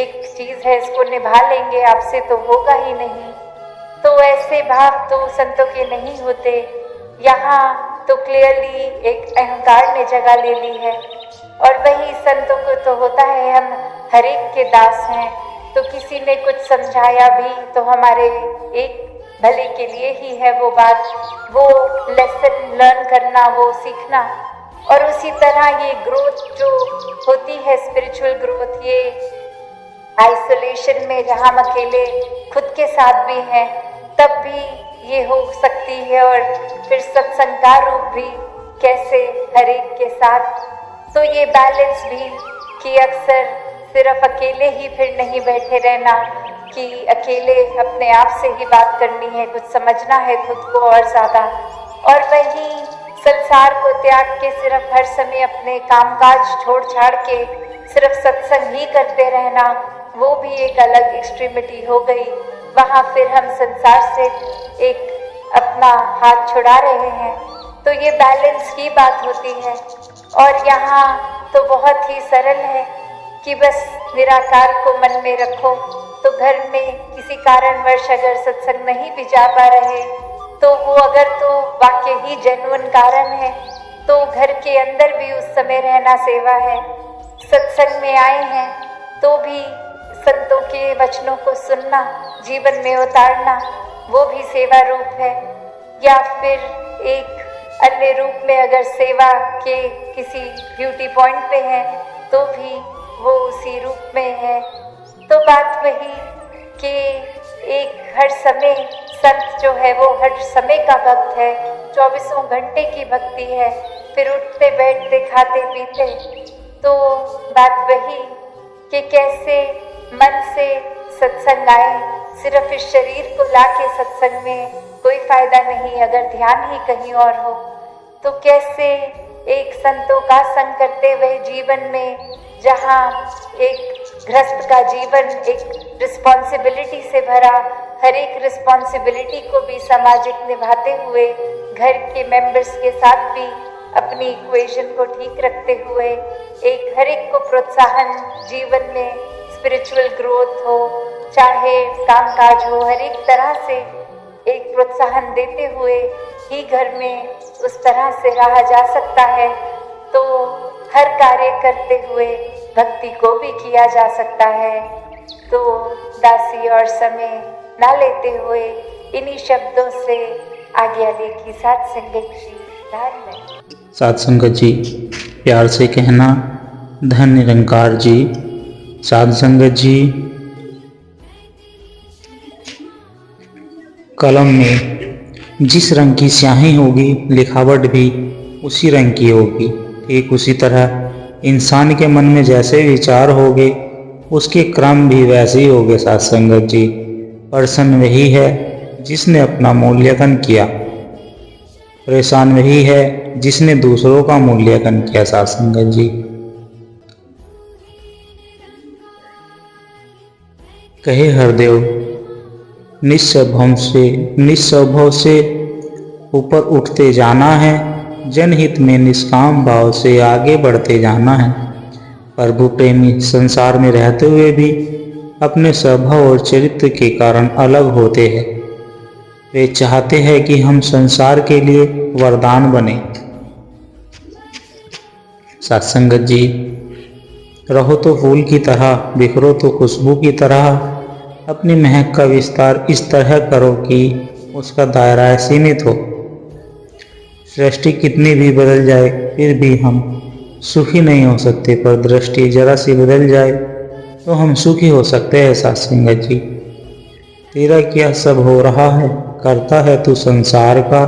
एक चीज़ है इसको निभा लेंगे, आपसे तो होगा ही नहीं। तो ऐसे भाव तो संतों के नहीं होते। यहाँ तो क्लियरली एक अहंकार ने जगह ले ली है। और वही संतों को तो होता है हम हर एक के दास हैं, तो किसी ने कुछ समझाया भी तो हमारे एक भले के लिए ही है वो बात, वो लेसन लर्न करना, वो सीखना। और उसी तरह ये ग्रोथ जो होती है, स्पिरिचुअल ग्रोथ, ये आइसोलेशन में जहाँ हम अकेले खुद के साथ भी हैं तब भी ये हो सकती है। और फिर सत्संग का रूप भी कैसे हर एक के साथ, तो ये बैलेंस भी कि अक्सर सिर्फ अकेले ही फिर नहीं बैठे रहना कि अकेले अपने आप से ही बात करनी है, कुछ समझना है खुद को और ज़्यादा। और वहीं संसार को त्याग के सिर्फ हर समय अपने कामकाज छोड़ छाड़ के सिर्फ सत्संग ही करते रहना, वो भी एक अलग एक्सट्रीमिटी हो गई। वहाँ फिर हम संसार से एक अपना हाथ छुड़ा रहे हैं। तो ये बैलेंस की बात होती है। और यहाँ तो बहुत ही सरल है कि बस निराकार को मन में रखो। तो घर में किसी कारणवश अगर सत्संग नहीं भी जा पा रहे तो वो अगर तो वाकई ही जेन्युइन कारण है तो घर के अंदर भी उस समय रहना सेवा है। सत्संग में आए हैं तो भी संतों के वचनों को सुनना, जीवन में उतारना, वो भी सेवा रूप है। या फिर एक अन्य रूप में अगर सेवा के किसी ब्यूटी पॉइंट पे है तो भी वो उसी रूप में है। तो बात वही कि एक हर समय संत जो है वो हर समय का भक्त है, 24 घंटे की भक्ति है, फिर उठते बैठते खाते पीते। तो बात वही कि कैसे मन से सत्संग आए। सिर्फ इस शरीर को लाके सत्संग में कोई फायदा नहीं अगर ध्यान ही कहीं और हो। तो कैसे एक संतों का संग करते हुए जीवन में, जहाँ एक गृहस्थ का जीवन एक रिस्पॉन्सिबिलिटी से भरा, हर एक रिस्पॉन्सिबिलिटी को भी सामाजिक निभाते हुए, घर के मेंबर्स के साथ भी अपनी इक्वेशन को ठीक रखते हुए, एक हर एक को प्रोत्साहन जीवन में स्पिरिचुअल ग्रोथ हो, चाहे कामकाज हो, हर एक तरह से एक प्रोत्साहन देते हुए ही घर में उस तरह से रहा जा सकता है। तो हर कार्य करते हुए भक्ति को भी किया जा सकता है। तो दासी और समय ना लेते हुए इन्हीं शब्दों से आज्ञा लेगी साथ संगत जी। धन्यवाद। साथ संगत जी, प्यार से कहना धन निरंकार जी। साथ संगत जी, कलम में जिस रंग की स्याही होगी लिखावट भी उसी रंग की होगी। ठीक उसी तरह इंसान के मन में जैसे विचार होंगे उसके क्रम भी वैसे ही होंगे। साथ संगत जी, पर्सन वही है जिसने अपना मूल्यांकन किया, परेशान वही है जिसने दूसरों का मूल्यांकन किया। साथ संगत जी, कहे हरदेव, निस्वभाव से ऊपर उठते जाना है, जनहित में निष्काम भाव से आगे बढ़ते जाना है। प्रभु प्रेमी संसार में रहते हुए भी अपने स्वभाव और चरित्र के कारण अलग होते हैं। वे चाहते हैं कि हम संसार के लिए वरदान बने। सत्संगत जी, रहो तो फूल की तरह, बिखरो तो खुशबू की तरह। अपनी महक का विस्तार इस तरह करो कि उसका दायरा सीमित हो। सृष्टि कितनी भी बदल जाए फिर भी हम सुखी नहीं हो सकते, पर दृष्टि जरा सी बदल जाए तो हम सुखी हो सकते हैं। साथ संगत जी, तेरा क्या सब हो रहा है, करता है तू संसार का।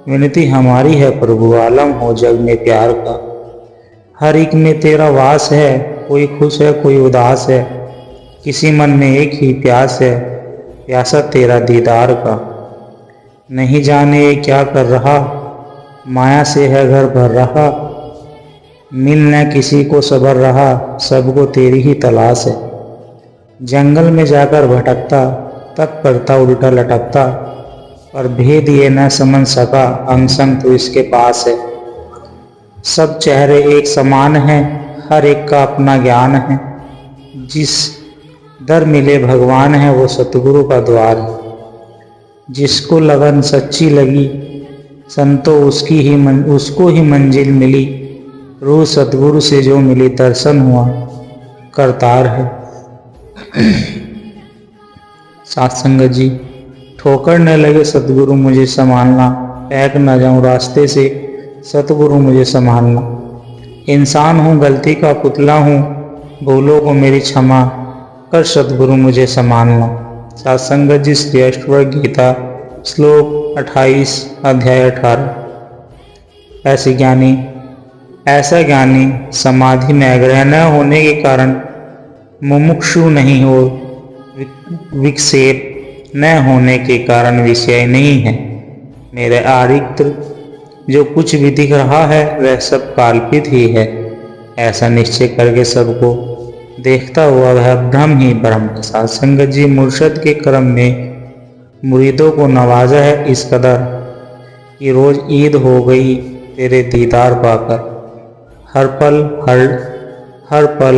विनती हमारी है प्रभु, आलम हो जग में प्यार का। हर एक में तेरा वास है, कोई खुश है कोई उदास है, किसी मन में एक ही प्यास है, प्यासा तेरा दीदार का। नहीं जाने ये क्या कर रहा, माया से है घर भर रहा। मिल न किसी को सबर रहा, सबको तेरी ही तलाश है। जंगल में जाकर भटकता, तक पड़ता उल्टा लटकता, पर भेद ये न समझ सका, अंग संग तो इसके पास है। सब चेहरे एक समान हैं, हर एक का अपना ज्ञान है। जिस दर मिले भगवान है वो सतगुरु का द्वार है। जिसको लगन सच्ची लगी, संतो उसको ही मंजिल मिली। रूह सतगुरु से जो मिली, दर्शन हुआ करतार है। साथ संगत जी, ठोकर न लगे सतगुरु मुझे संभालना, बहक न जाऊं रास्ते से सतगुरु मुझे संभालना। इंसान हूँ, गलती का पुतला हूँ, भूलों को मेरी क्षमा कर सतगुरु मुझे संभालना। साथ संगत जी, श्री अष्टवक्र गीता श्लोक 28 अध्याय 18। ऐसा ज्ञानी समाधि में आग्रह न होने के कारण मुमुक्षु नहीं हो, विक्षेप न होने के कारण विषय नहीं है। मेरे आरित्र जो कुछ भी दिख रहा है वह सब काल्पित ही है, ऐसा निश्चय करके सबको देखता हुआ वह ब्रह्म ही ब्रह्म। साथ संगत जी, मुर्शद के क्रम में मुरीदों को नवाजा है इस कदर कि रोज ईद हो गई तेरे दीदार पाकर। हर पल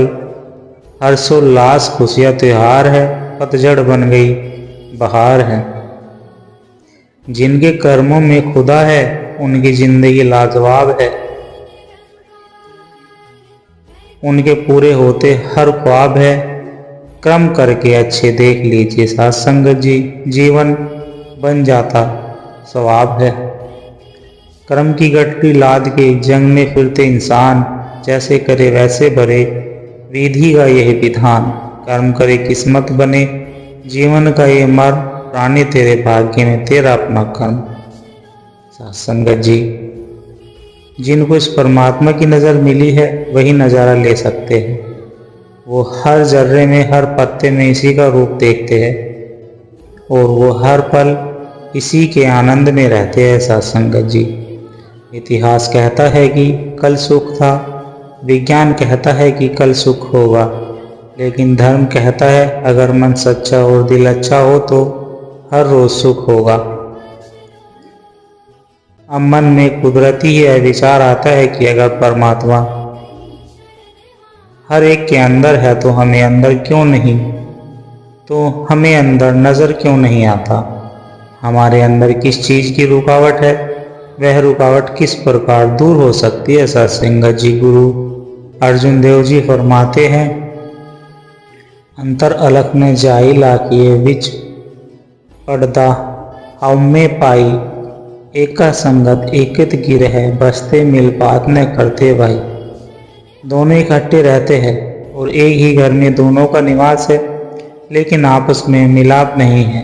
हर्षोल्लास खुशियाँ त्योहार है, पतझड़ बन गई बहार है। जिनके कर्मों में खुदा है उनकी जिंदगी लाजवाब है, उनके पूरे होते हर ख्वाब है। क्रम करके अच्छे देख लीजिए साथ संगत जी, जीवन बन जाता सवाब है। कर्म की गठरी लाद के जंग में फिरते इंसान, जैसे करे वैसे भरे विधि का यही विधान। कर्म करे किस्मत बने जीवन का ये मर्म, प्राणी तेरे भाग्य में तेरा अपना कर्म। साथ संगत जी, जिनको इस परमात्मा की नज़र मिली है वही नज़ारा ले सकते हैं। वो हर जर्रे में, हर पत्ते में इसी का रूप देखते हैं और वो हर पल इसी के आनंद में रहते हैं। साथ संगत जी, इतिहास कहता है कि कल सुख था, विज्ञान कहता है कि कल सुख होगा, लेकिन धर्म कहता है अगर मन सच्चा और दिल अच्छा हो तो हर रोज सुख होगा। अब मन में कुदरती यह विचार आता है कि अगर परमात्मा हर एक के अंदर है तो हमें अंदर क्यों नहीं, तो हमें अंदर नज़र क्यों नहीं आता। हमारे अंदर किस चीज़ की रुकावट है, वह रुकावट किस प्रकार दूर हो सकती है। साथ संगत जी, गुरु अर्जुन देव जी फरमाते हैं, अंतर अलख में जाई लाकिए विच पड़दा हमें पाई, एका संगत एकित गिर है बसते मिल बात न करते भाई। दोनों इकट्ठे रहते हैं और एक ही घर में दोनों का निवास है, लेकिन आपस में मिलाप नहीं है।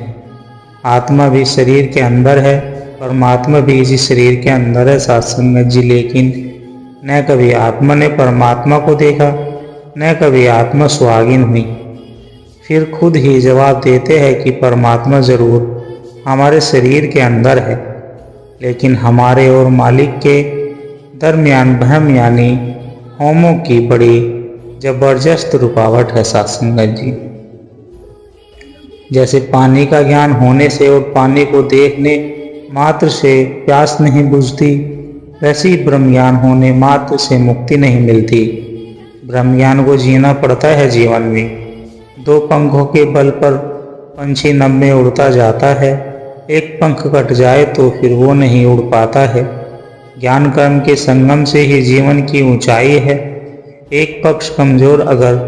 आत्मा भी शरीर के अंदर है, परमात्मा भी इसी शरीर के अंदर है। साथ संगत जी, लेकिन न कभी आत्मा ने परमात्मा को देखा, न कभी आत्मा सुहागिन हुई। फिर खुद ही जवाब देते हैं कि परमात्मा जरूर हमारे शरीर के अंदर है, लेकिन हमारे और मालिक के दरमियान भ्रम यानी होमों की बड़ी जबरदस्त रुकावट है। साथ संगत जी, जैसे पानी का ज्ञान होने से और पानी को देखने मात्र से प्यास नहीं बुझती, वैसे ही ब्रह्म ज्ञान होने मात्र से मुक्ति नहीं मिलती। ब्रह्म ज्ञान को जीना पड़ता है जीवन में। दो पंखों के बल पर पंछी नभ में उड़ता जाता है, एक पंख कट जाए तो फिर वो नहीं उड़ पाता है। ज्ञान कर्म के संगम से ही जीवन की ऊंचाई है। एक पक्ष कमजोर अगर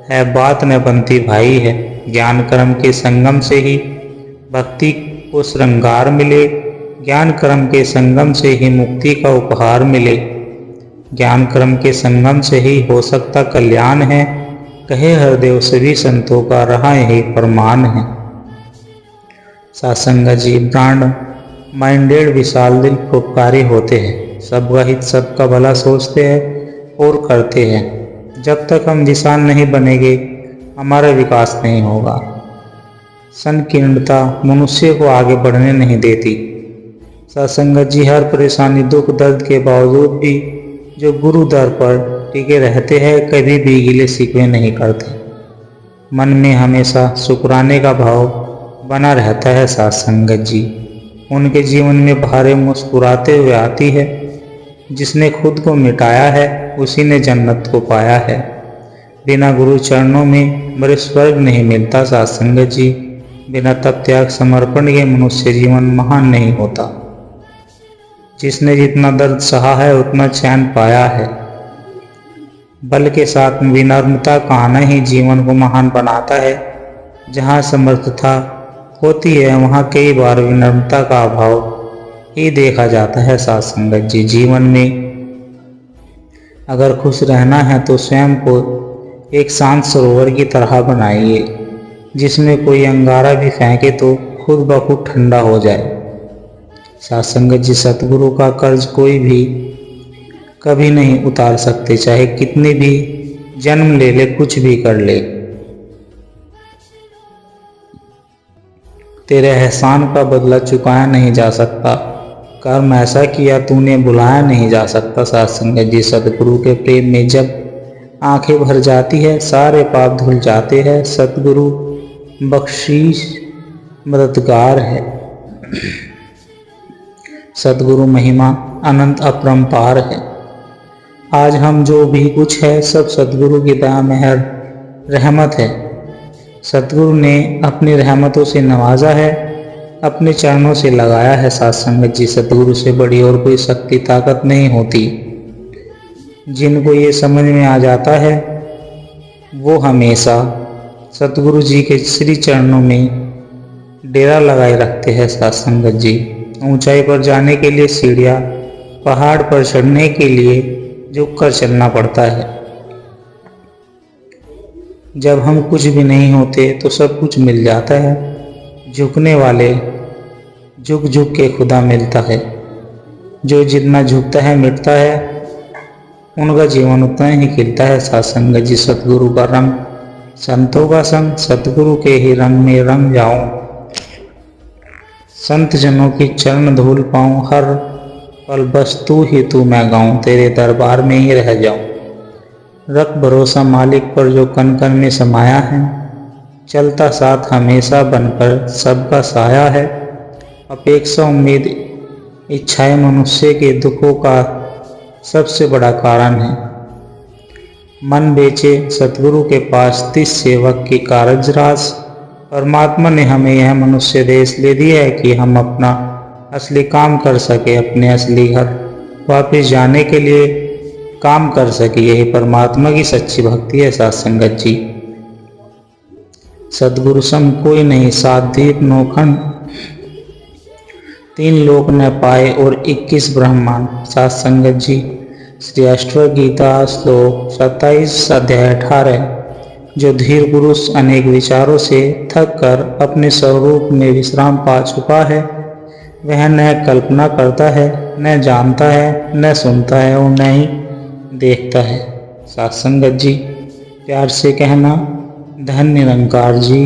है बात न बनती भाई है। ज्ञान कर्म के संगम से ही भक्ति को श्रृंगार मिले, ज्ञान कर्म के संगम से ही मुक्ति का उपहार मिले। ज्ञान कर्म के संगम से ही हो सकता कल्याण है, कहे हरदेव सभी संतों का रहा यही फरमान है। साथ संगत जी, ब्रांड माइंडेड विशाल दिल परोपकारी होते हैं, सबका हित सबका भला सोचते हैं और करते हैं। जब तक हम विशाल नहीं बनेंगे हमारा विकास नहीं होगा। संकीर्णता मनुष्य को आगे बढ़ने नहीं देती। सत्संगत जी, हर परेशानी दुख दर्द के बावजूद भी जो गुरु दर पर टिके रहते हैं कभी भी गिले शिकवे नहीं करते। मन में हमेशा शुक्राने का भाव बना रहता है। साथ संगत जी, उनके जीवन में बहारें मुस्कुराते हुए आती है। जिसने खुद को मिटाया है उसी ने जन्नत को पाया है। बिना गुरु चरणों में मेरे स्वर्ग नहीं मिलता। साथ संगत जी, बिना तप त्याग समर्पण के मनुष्य जीवन महान नहीं होता। जिसने जितना दर्द सहा है उतना चैन पाया है। बल के साथ विनम्रता का आना ही जीवन को महान बनाता है। जहाँ समर्थता होती है वहाँ कई बार विनम्रता का अभाव ही देखा जाता है। साथ संगत जी, जीवन में अगर खुश रहना है तो स्वयं को एक शांत सरोवर की तरह बनाइए, जिसमें कोई अंगारा भी फेंके तो खुद ब खुद ठंडा हो जाए। साथ संगत जी, सतगुरु का कर्ज कोई भी कभी नहीं उतार सकते, चाहे कितने भी जन्म ले ले, कुछ भी कर ले। तेरे एहसान का बदला चुकाया नहीं जा सकता, कर्म ऐसा किया तूने बुलाया नहीं जा सकता। साथ संगत जी, सतगुरु के प्रेम में जब आंखें भर जाती है सारे पाप धुल जाते हैं। सतगुरु बख्शीश मददगार है। सतगुरु महिमा अनंत अपरंपार है। आज हम जो भी कुछ है सब सतगुरु की दया मेहर रहमत है। सतगुरु ने अपनी रहमतों से नवाजा है, अपने चरणों से लगाया है। साथ संगत जी, सतगुरु से बड़ी और कोई शक्ति ताकत नहीं होती। जिनको ये समझ में आ जाता है वो हमेशा सतगुरु जी के श्री चरणों में डेरा लगाए रखते हैं। साथ संगत जी, ऊंचाई पर जाने के लिए सीढ़ियाँ, पहाड़ पर चढ़ने के लिए झुक कर चलना पड़ता है। जब हम कुछ भी नहीं होते तो सब कुछ मिल जाता है। झुकने वाले झुक झुक के खुदा मिलता है। जो जितना झुकता है मिटता है, उनका जीवन उतना ही खिलता है। साथ संगत जी, सतगुरु का रंग संतों का संग, सतगुरु के ही रंग में रंग जाऊं। संत जनों की चरण धूल पाऊं, हर पल बस तू ही तू मैं गाऊं। तेरे दरबार में ही रह जाऊं। रख भरोसा मालिक पर जो कण कण में समाया है, चलता साथ हमेशा बनकर सबका साया है। अपेक्षा उम्मीद इच्छाएं मनुष्य के दुखों का सबसे बड़ा कारण है। मन बेचे सतगुरु के पास 30 सेवक की कारजरास। परमात्मा ने हमें यह मनुष्य देह इसलिए दिया है कि हम अपना असली काम कर सके, अपने असली घर वापस जाने के लिए काम कर सके। यही परमात्मा की सच्ची भक्ति है। साथ संगत जी, सतगुरु सम कोई नहीं, सात दीप नौखंड, 3 लोक न पाए और 21 ब्रह्मांड। साथ संगत जी, श्री अष्टवक्र गीता श्लोक 27 अध्याय 18। जो धीर पुरुष अनेक विचारों से थक कर अपने स्वरूप में विश्राम पा चुका है, वह न कल्पना करता है, न जानता है, न सुनता है और न ही देखता है। साथ संगत जी, प्यार से कहना धन्य निरंकार जी।